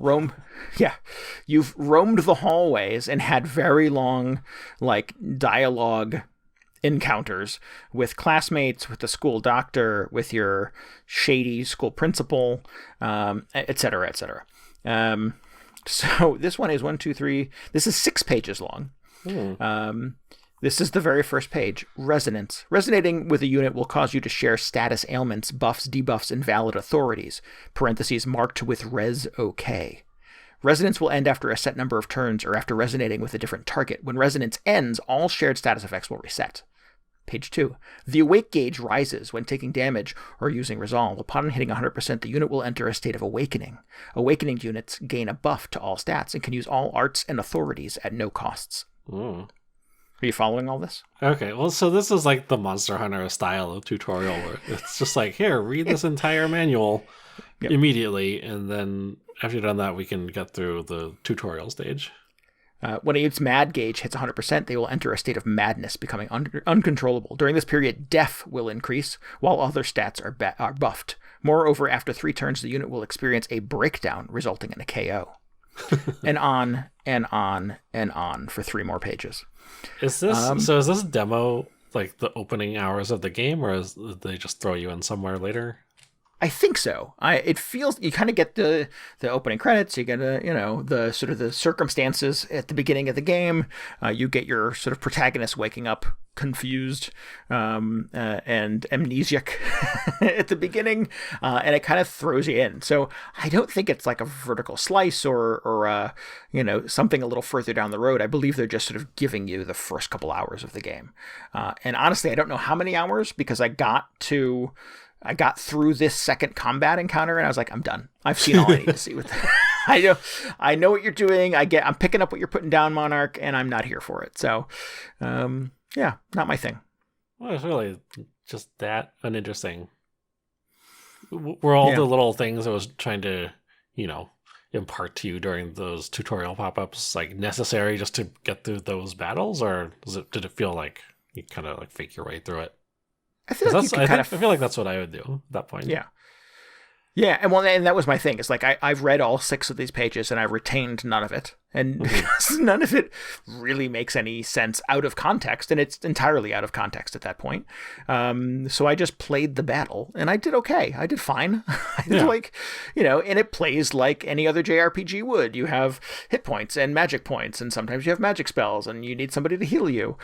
you've roamed the hallways and had very long like dialogue encounters with classmates, with the school doctor, with your shady school principal, et cetera, et cetera. So this one is 1, 2, 3. This is 6 pages long. This is the very first page. Resonance. Resonating with a unit will cause you to share status ailments, buffs, debuffs, and valid authorities. Parentheses marked with res OK. Resonance will end after a set number of turns or after resonating with a different target. When resonance ends, all shared status effects will reset. Page 2. The awake gauge rises when taking damage or using resolve. Upon hitting 100%, the unit will enter a state of awakening. Awakening units gain a buff to all stats and can use all arts and authorities at no costs. Are you following all this?
Okay, well, so this is like the Monster Hunter style of tutorial where it's just like, here, read this entire manual immediately, and then after you've done that, we can get through the tutorial stage.
When its mad gauge hits 100%, they will enter a state of madness, becoming uncontrollable. During this period, death will increase, while other stats are buffed. Moreover, after 3 turns, the unit will experience a breakdown, resulting in a KO. And on and on and on for 3 more pages.
Is this demo like the opening hours of the game, or did they just throw you in somewhere later?
I think so. It feels you kind of get the opening credits. You get the sort of the circumstances at the beginning of the game. You get your sort of protagonist waking up confused and amnesiac at the beginning, and it kind of throws you in. So I don't think it's like a vertical slice or something a little further down the road. I believe they're just sort of giving you the first couple hours of the game. And honestly, I don't know how many hours because I got through this second combat encounter and I was like, I'm done. I've seen all I need to see with that. I know what you're doing. I'm picking up what you're putting down, Monarch, and I'm not here for it. So, yeah, not my thing.
Well, it's really just that uninteresting. Were all the little things I was trying to, impart to you during those tutorial pop-ups like necessary just to get through those battles, or did it feel like you kind of like fake your way through it?
I feel like
I feel like that's what I would do at that point.
Yeah. Yeah, and that was my thing. It's like I've read all 6 of these pages and I retained none of it. And none of it really makes any sense out of context, and it's entirely out of context at that point. So I just played the battle, and I did okay. I did fine. And it plays like any other JRPG would. You have hit points and magic points, and sometimes you have magic spells, and you need somebody to heal you.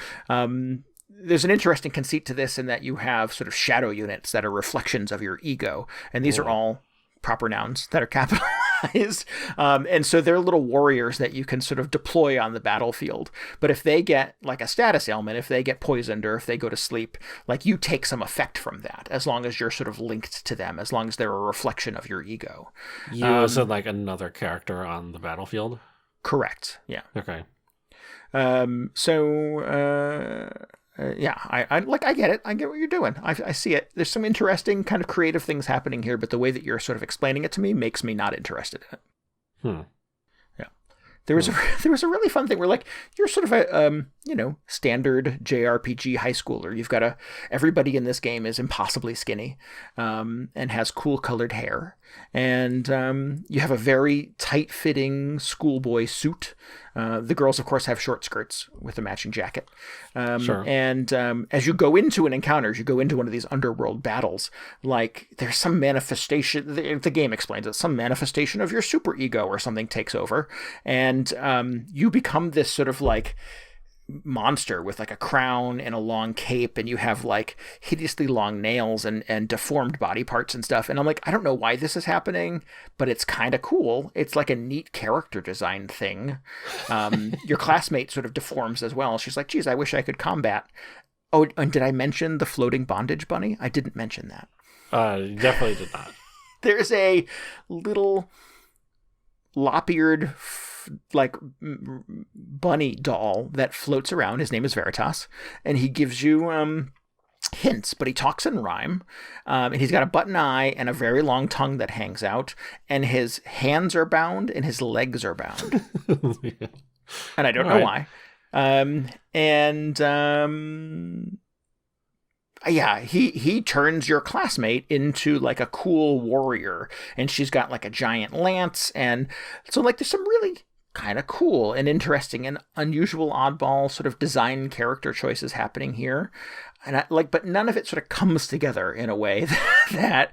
There's an interesting conceit to this in that you have sort of shadow units that are reflections of your ego. And these are all proper nouns that are capitalized. And so they're little warriors that you can sort of deploy on the battlefield. But if they get like a status ailment, if they get poisoned or if they go to sleep, like you take some effect from that as long as you're sort of linked to them, as long as they're a reflection of your ego.
You said like another character on the battlefield?
Correct. Yeah.
Okay.
I get it. I get what you're doing. I see it. There's some interesting kind of creative things happening here, but the way that you're sort of explaining it to me makes me not interested in it. Yeah. There was a really fun thing where like you're sort of a standard JRPG high schooler. You've got everybody in this game is impossibly skinny, and has cool colored hair, and you have a very tight fitting schoolboy suit. The girls, of course, have short skirts with a matching jacket.
Sure.
And as you go into an encounter, as you go into one of these underworld battles, like there's some manifestation, the game explains it, some manifestation of your super ego or something takes over. And you become this sort of like monster with like a crown and a long cape, and you have like hideously long nails and deformed body parts and stuff. And I'm like, I don't know why this is happening, but it's kind of cool. It's like a neat character design thing. Your classmate sort of deforms as well. She's like, geez, I wish I could combat. Oh, and did I mention the floating bondage bunny? I didn't mention that.
You definitely did not.
There's a little lop-eared like bunny doll that floats around. His name is Veritas, and he gives you hints, but he talks in rhyme, and he's got a button eye and a very long tongue that hangs out, and his hands are bound and his legs are bound.
Yeah.
And I don't know why. Yeah, he turns your classmate into like a cool warrior, and she's got like a giant lance, and so like there's some really kind of cool and interesting and unusual oddball sort of design character choices happening here, and but none of it sort of comes together in a way that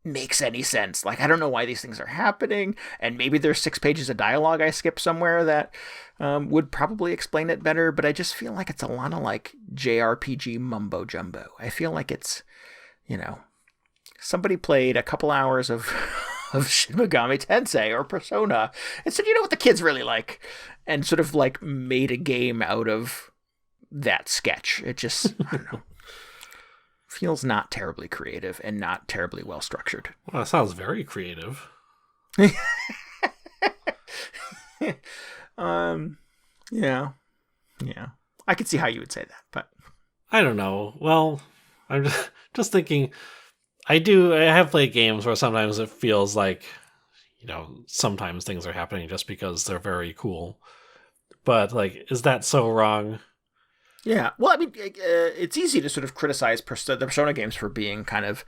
makes any sense. Like I don't know why these things are happening, and maybe there's 6 pages of dialogue I skipped somewhere that would probably explain it better, but I just feel like it's a lot of like JRPG mumbo jumbo. I feel like it's, somebody played a couple hours of Shin Megami Tensei or Persona and said, you know what the kids really like, and sort of like made a game out of that sketch. It just, I don't know, feels not terribly creative and not terribly well structured.
Well, that sounds very creative.
Yeah. I could see how you would say that, but
I don't know. Well, I'm just thinking. I have played games where sometimes it feels like, sometimes things are happening just because they're very cool. But like, is that so wrong?
Yeah. Well, I mean, it's easy to sort of criticize the Persona games for being kind of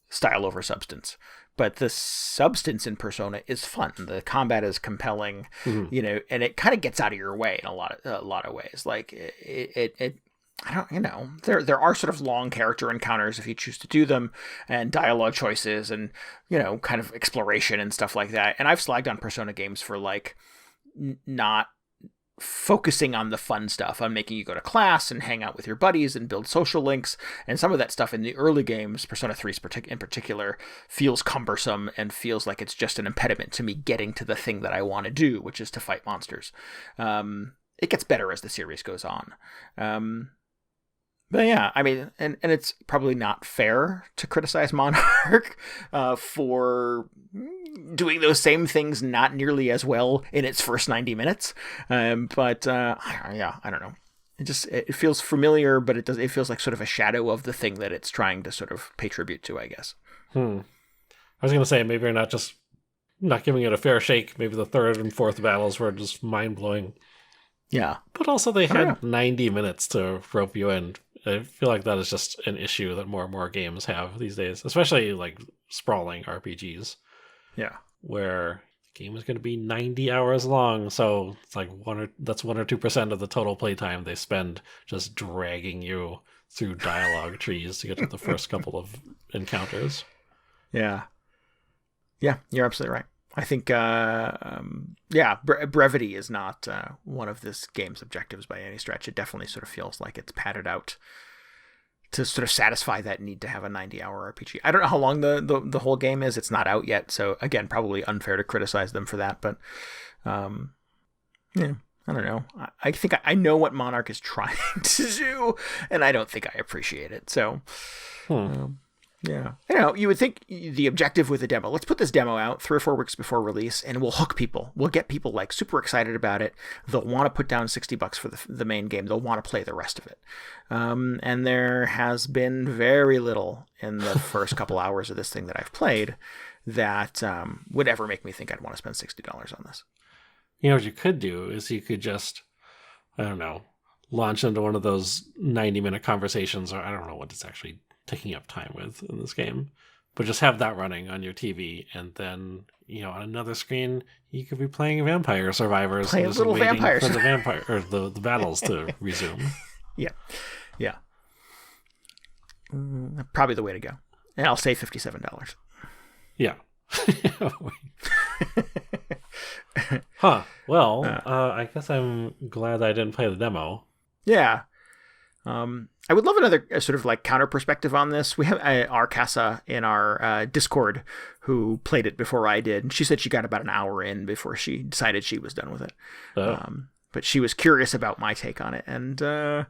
style over substance. But the substance in Persona is fun. The combat is compelling, and it kind of gets out of your way in a lot of ways. Like it I don't, there are sort of long character encounters if you choose to do them, and dialogue choices, and kind of exploration and stuff like that. And I've slagged on Persona games for like not focusing on the fun stuff, on making you go to class and hang out with your buddies and build social links. And some of that stuff in the early games, Persona 3 in particular, feels cumbersome and feels like it's just an impediment to me getting to the thing that I want to do, which is to fight monsters. It gets better as the series goes on. But yeah, I mean, and it's probably not fair to criticize Monarch for doing those same things not nearly as well in its first 90 minutes. But I don't know. It feels familiar, but it feels like sort of a shadow of the thing that it's trying to sort of pay tribute to, I guess.
I was going to say, maybe you're not giving it a fair shake. Maybe the third and fourth battles were just mind-blowing.
Yeah.
But also they had 90 minutes to rope you in. I feel like that is just an issue that more and more games have these days, especially like sprawling RPGs.
Yeah.
Where the game is going to be 90 hours long, so it's like 1 or 2% of the total playtime they spend just dragging you through dialogue trees to get to the first couple of encounters.
Yeah. Yeah, you're absolutely right. I think, brevity is not one of this game's objectives by any stretch. It definitely sort of feels like it's padded out to sort of satisfy that need to have a 90-hour RPG. I don't know how long the whole game is. It's not out yet, so again, probably unfair to criticize them for that. But I don't know. I think I know what Monarch is trying to do, and I don't think I appreciate it. So. Yeah. You would think the objective with the demo, let's put this demo out 3 or 4 weeks before release, and we'll hook people. We'll get people like super excited about it. They'll want to put down $60 for the main game. They'll want to play the rest of it. And there has been very little in the first couple hours of this thing that I've played that would ever make me think I'd want to spend $60 on this.
What you could do is you could just, I don't know, launch into one of those 90-minute conversations, or I don't know what it's actually taking up time with in this game, but just have that running on your TV, and then on another screen you could be playing Vampire Survivors.
Play a little Vampire
for the vampire or the battles to resume. Yeah.
Probably the way to go, and I'll say $57.
Yeah. Well, I guess I'm glad I didn't play the demo.
Yeah. I would love another sort of like counter perspective on this. We have Arcasa in our Discord who played it before I did. And she said she got about an hour in before she decided she was done with it. But she was curious about my take on it. And I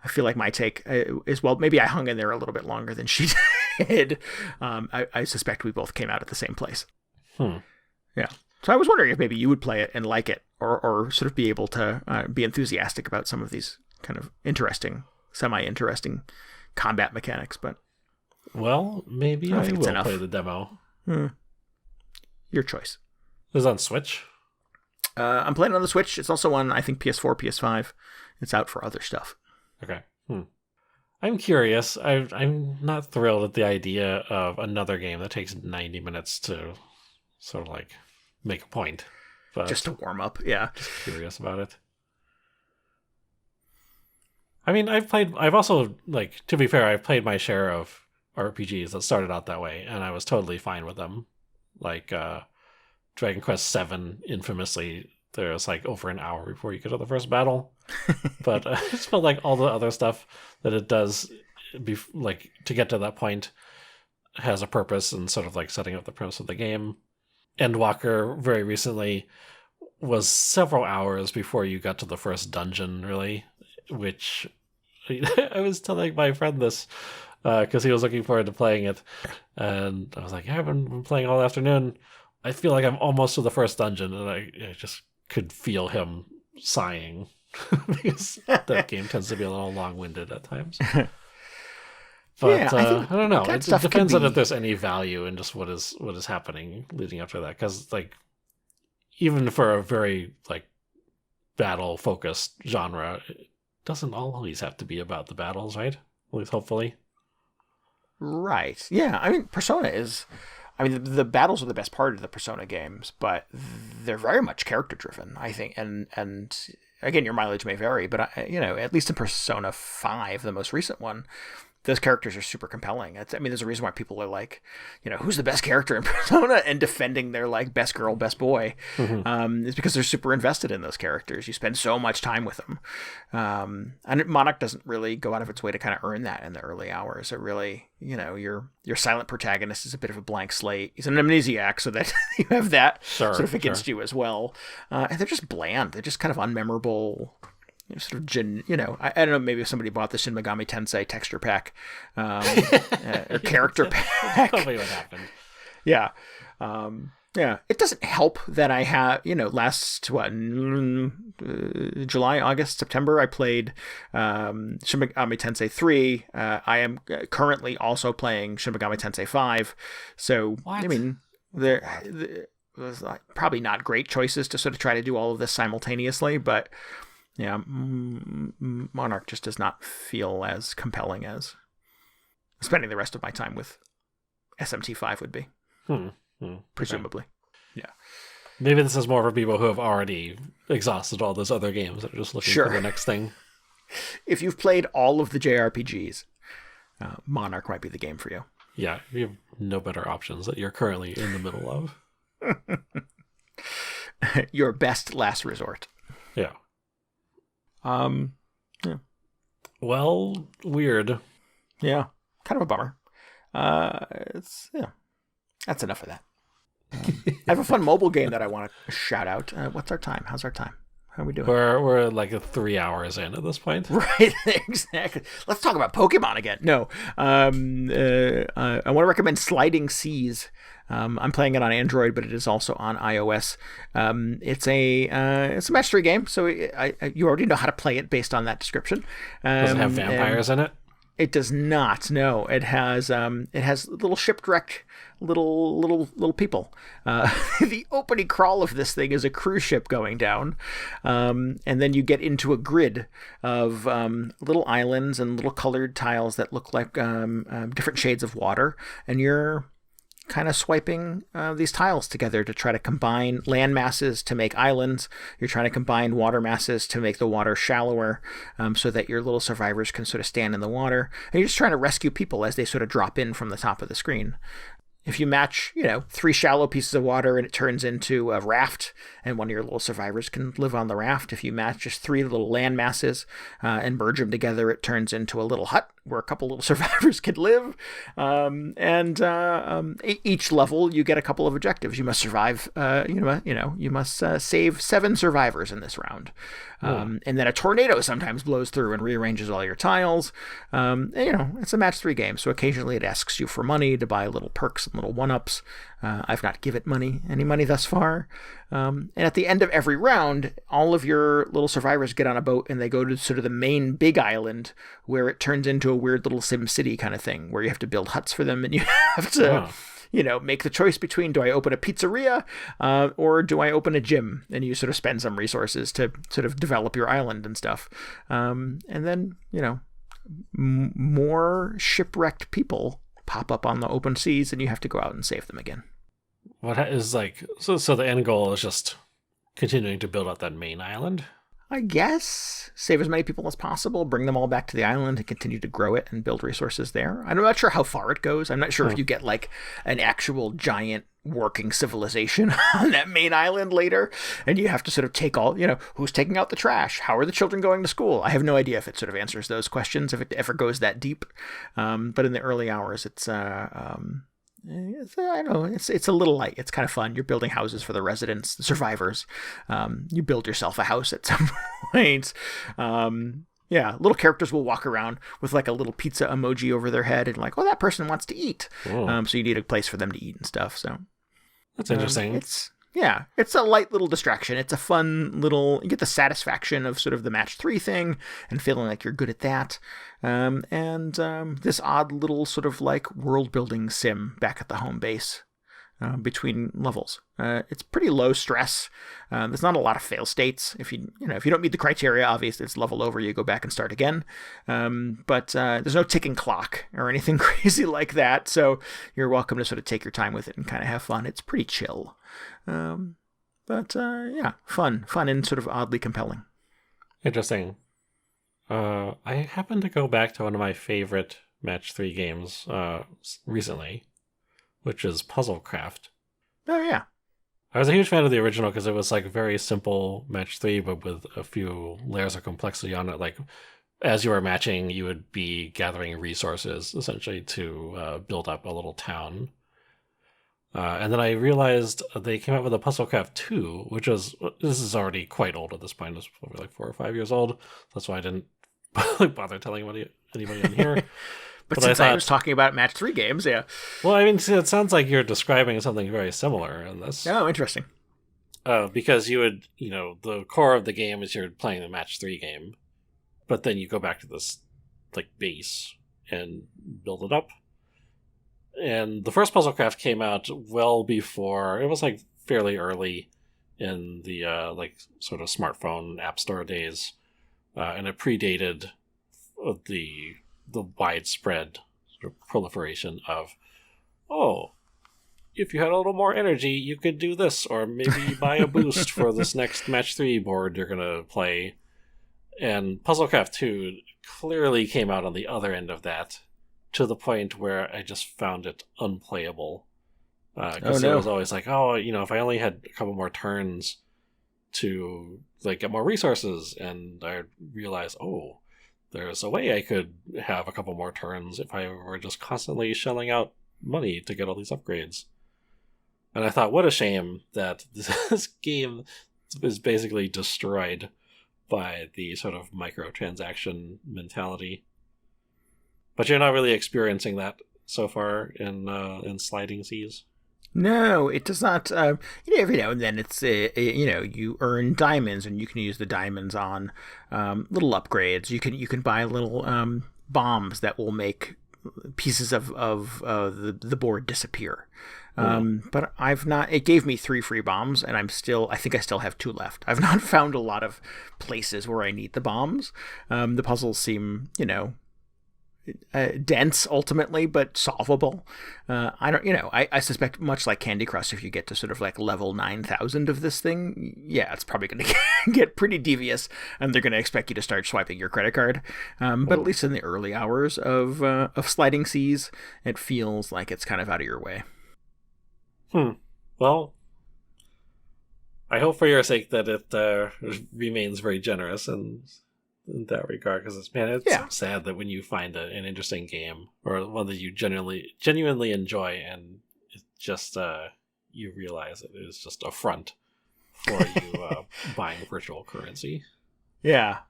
feel like my take is, well, maybe I hung in there a little bit longer than she did. I suspect we both came out at the same place. Yeah. So I was wondering if maybe you would play it and like it, or sort of be able to be enthusiastic about some of these kind of semi-interesting combat mechanics. But
maybe I will play the demo.
Your choice.
Is it on Switch?
I'm playing it on the Switch. It's also on, I think, PS4, PS5. It's out for other stuff.
Okay. I'm curious. I'm not thrilled at the idea of another game that takes 90 minutes to sort of like make a point. But
just to warm up, yeah.
Just curious about it. I mean, I've also, like, to be fair, I've played my share of RPGs that started out that way, and I was totally fine with them. Like, Dragon Quest VII, infamously, there was like over an hour before you get to the first battle. But I just felt like all the other stuff that it does, like, to get to that point has a purpose and sort of like setting up the premise of the game. Endwalker, very recently, was several hours before you got to the first dungeon, really. Which I was telling my friend this because he was looking forward to playing it, and I was like, "Yeah, I've been playing all afternoon. I feel like I'm almost to the first dungeon," and I just could feel him sighing because that game tends to be a little long-winded at times. But I don't know. It depends on if there's any value in just what is happening leading up to that, because like even for a very like battle-focused genre, doesn't always have to be about the battles, right? At least hopefully.
Right. Yeah. I mean, Persona is. I mean, the battles are the best part of the Persona games, but they're very much character driven, I think. And again, your mileage may vary, but at least in Persona 5, the most recent one, those characters are super compelling. There's a reason why people are like, who's the best character in Persona and defending their like best girl, best boy. Is because they're super invested in those characters. You spend so much time with them. And Monarch doesn't really go out of its way to kind of earn that in the early hours. It really, your silent protagonist is a bit of a blank slate. He's an amnesiac, so that you have that sort of against you as well. And they're just bland. They're just kind of unmemorable. Sort of I don't know, maybe if somebody bought the Shin Megami Tensei texture pack or character pack.
Probably what happened.
Yeah. It doesn't help that I have, last, July, August, September, I played Shin Megami Tensei 3. I am currently also playing Shin Megami Tensei 5. So,
what?
I mean, there was probably not great choices to sort of try to do all of this simultaneously, but yeah, Monarch just does not feel as compelling as spending the rest of my time with SMT5 would be. Presumably. Okay. Yeah.
Maybe this is more for people who have already exhausted all those other games that are just looking for the next thing.
If you've played all of the JRPGs, Monarch might be the game for you.
Yeah, you have no better options that you're currently in the middle of.
Your best last resort.
Yeah.
Yeah.
Well, weird.
Yeah. Kind of a bummer. That's enough of that. I have a fun mobile game that I want to shout out. What's our time? How's our time? How are we doing?
We're like 3 hours in at this point.
Right, exactly. Let's talk about Pokemon again. No, I want to recommend Sliding Seas. I'm playing it on Android, but it is also on iOS. It's a match 3 game, so you already know how to play it based on that description.
Does it have vampires in it?
It does not. No, it has little shipwrecked little people. The opening crawl of this thing is a cruise ship going down, and then you get into a grid of little islands and little colored tiles that look like different shades of water, and you're kind of swiping these tiles together to try to combine land masses to make islands. You're trying to combine water masses to make the water shallower, so that your little survivors can sort of stand in the water. And you're just trying to rescue people as they sort of drop in from the top of the screen. If you match, 3 shallow pieces of water and it turns into a raft, and one of your little survivors can live on the raft. If you match just 3 little land masses and merge them together, it turns into a little hut where a couple little survivors can live. Each level, you get a couple of objectives. You must survive. You must save 7 survivors in this round. And then a tornado sometimes blows through and rearranges all your tiles. It's a match 3 game, so occasionally it asks you for money to buy little perks and little one-ups. I've not given it any money thus far. And at the end of every round, all of your little survivors get on a boat and they go to sort of the main big island, where it turns into a weird little Sim City kind of thing, where you have to build huts for them, and you have to make the choice between, do I open a pizzeria or do I open a gym? And you sort of spend some resources to sort of develop your island and stuff. And then, more shipwrecked people pop up on the open seas, and you have to go out and save them again.
What is so the end goal is just continuing to build out that main island?
I guess. Save as many people as possible, bring them all back to the island and continue to grow it and build resources there. I'm not sure how far it goes. I'm not sure if you get like an actual giant working civilization on that main island later, and you have to sort of take all, who's taking out the trash? How are the children going to school? I have no idea if it sort of answers those questions, if it ever goes that deep. But in the early hours, it's I don't know, it's a little light. It's kind of fun. You're building houses for the residents, the survivors. You build yourself a house at some point. Little characters will walk around with like a little pizza emoji over their head and like, that person wants to eat. So you need a place for them to eat and stuff. So
that's interesting.
It's a light little distraction. It's a fun little, you get the satisfaction of sort of the match 3 thing and feeling like you're good at that. And this odd little sort of like world building sim back at the home base. between levels. It's pretty low stress. There's not a lot of fail states. If you don't meet the criteria, obviously it's level over. You go back and start again. But there's no ticking clock or anything crazy like that. So you're welcome to sort of take your time with it and kind of have fun. It's pretty chill. But fun and sort of oddly compelling.
Interesting. I happened to go back to one of my favorite Match 3 games recently, which is Puzzlecraft.
Oh, yeah.
I was a huge fan of the original because it was like very simple Match 3, but with a few layers of complexity on it. Like, as you were matching, you would be gathering resources, essentially, to build up a little town. And then I realized they came out with a Puzzlecraft 2, this is already quite old at this point. It's probably like 4 or 5 years old. That's why I didn't bother telling anybody on here.
But since I was talking about Match 3 games, yeah.
Well, I mean, it sounds like you're describing something very similar in this.
Oh, interesting.
Because you would, the core of the game is you're playing the Match 3 game, but then you go back to this, like, base and build it up. And the first Puzzlecraft came out well before, it was, like, fairly early in the, sort of smartphone app store days, and it predated the widespread sort of proliferation of, if you had a little more energy, you could do this, or maybe buy a boost for this next Match 3 board you're going to play. And Puzzlecraft 2 clearly came out on the other end of that, to the point where I just found it unplayable. Because it was always like, if I only had a couple more turns to get more resources, and I realized, there's a way I could have a couple more turns if I were just constantly shelling out money to get all these upgrades. And I thought, what a shame that this game is basically destroyed by the sort of microtransaction mentality. But you're not really experiencing that so far in Sliding Seas.
No, it does not. Every now and then it's, you earn diamonds, and you can use the diamonds on little upgrades. You can buy little bombs that will make pieces of the board disappear. But I've not. It gave me 3 free bombs, and I think I still have 2 left. I've not found a lot of places where I need the bombs. The puzzles seem, dense ultimately, but solvable. I suspect, much like Candy Crush, if you get to sort of like level 9,000 of this thing, it's probably going to get pretty devious, and they're going to expect you to start swiping your credit card. But at least in the early hours of Sliding Seas, it feels like it's kind of out of your way.
Well, I hope for your sake that it remains very generous and in that regard, because it's so sad that when you find an interesting game or one that you genuinely enjoy, and it just you realize it is just a front for you buying virtual currency. Yeah.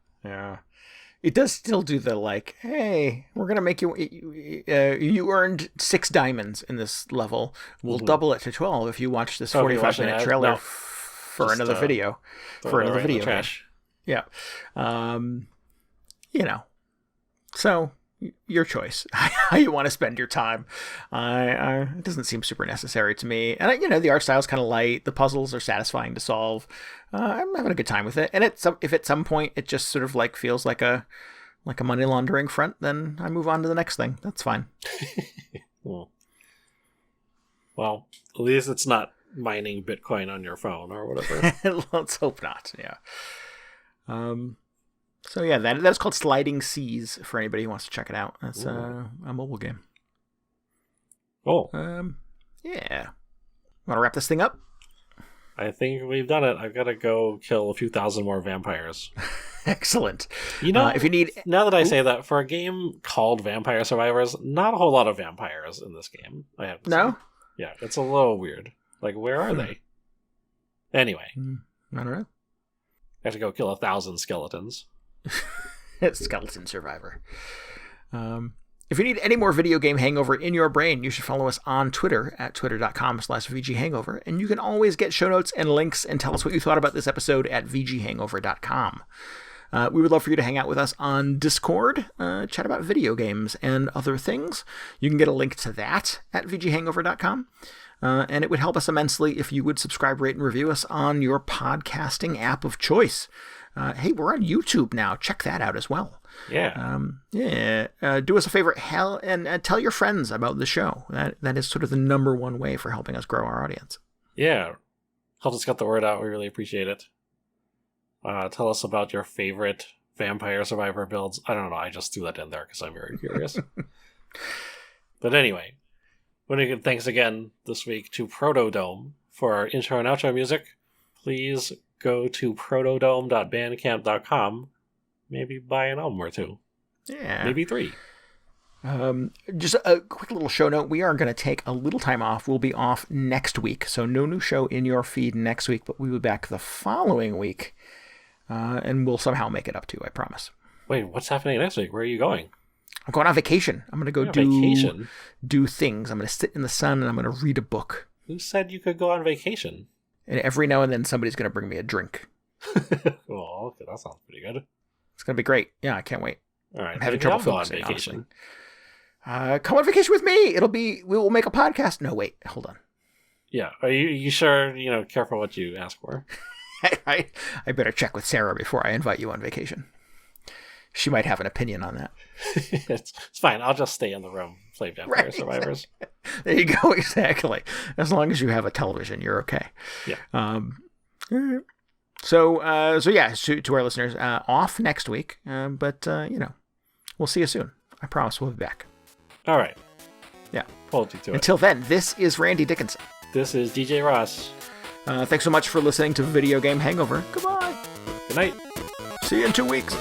It does still do the hey, we're gonna make you earned 6 diamonds in this level. We'll double it to 12 if you watch this 45-minute trailer for another video. For another video.
Trash.
Yeah. So your choice, how you want to spend your time. It doesn't seem super necessary to me. And, the art style is kind of light. The puzzles are satisfying to solve. I'm having a good time with it. And if at some point it just sort of feels like a money laundering front, then I move on to the next thing. That's fine.
Well, at least it's not mining Bitcoin on your phone or whatever.
Let's hope not. Yeah. So yeah, that's called Sliding Seas for anybody who wants to check it out. That's a mobile game.
Oh.
Yeah. Want to wrap this thing up?
I think we've done it. I've got to go kill a few thousand more vampires.
Excellent.
If you need, now that I say that, for a game called Vampire Survivors, not a whole lot of vampires in this game. I have to say. Yeah, it's a little weird. Where are they? Anyway,
I don't know.
I have to go kill 1,000 skeletons.
Skeleton Survivor. If you need any more video game hangover in your brain, you should follow us on Twitter at twitter.com/VGHangover. And you can always get show notes and links and tell us what you thought about this episode at VGHangover.com. We would love for you to hang out with us on Discord, chat about video games and other things. You can get a link to that at VGHangover.com. And it would help us immensely if you would subscribe, rate, and review us on your podcasting app of choice. Hey, we're on YouTube now. Check that out as well.
Yeah.
Do us a favor, and tell your friends about the show. That is sort of the number one way for helping us grow our audience.
Yeah. Help us get the word out. We really appreciate it. Tell us about your favorite Vampire Survivor builds. I don't know. I just threw that in there because I'm very curious. But anyway, thanks again this week to Protodome for our intro and outro music. Please go to protodome.bandcamp.com. Maybe buy an album or two.
Yeah.
Maybe 3.
Just a quick little show note. We are going to take a little time off. We'll be off next week. So no new show in your feed next week, but we'll be back the following week. And we'll somehow make it up to you, I promise.
Wait, what's happening next week? Where are you going?
I'm going on vacation. I'm going to go do things. I'm going to sit in the sun and I'm going to read a book.
Who said you could go on vacation?
And every now and then somebody's going to bring me a drink.
Oh, okay, that sounds pretty good.
It's going to be great. Yeah, I can't wait.
All right,
I'm having trouble focusing,
on vacation.
Come on vacation with me. We will make a podcast. No, wait, hold on.
Yeah, are you sure? Careful what you ask for.
I better check with Sarah before I invite you on vacation. She might have an opinion on that.
It's fine. I'll just stay in the room, play Vampire Survivors.
There you go. Exactly. As long as you have a television, you're okay.
Yeah.
So yeah, to our listeners, off next week, but we'll see you soon. I promise we'll be back.
All right.
Yeah.
Hold you to it.
Until then, this is Randy Dickinson.
This is DJ Ross.
Thanks so much for listening to Video Game Hangover. Goodbye.
Good night.
See you in 2 weeks.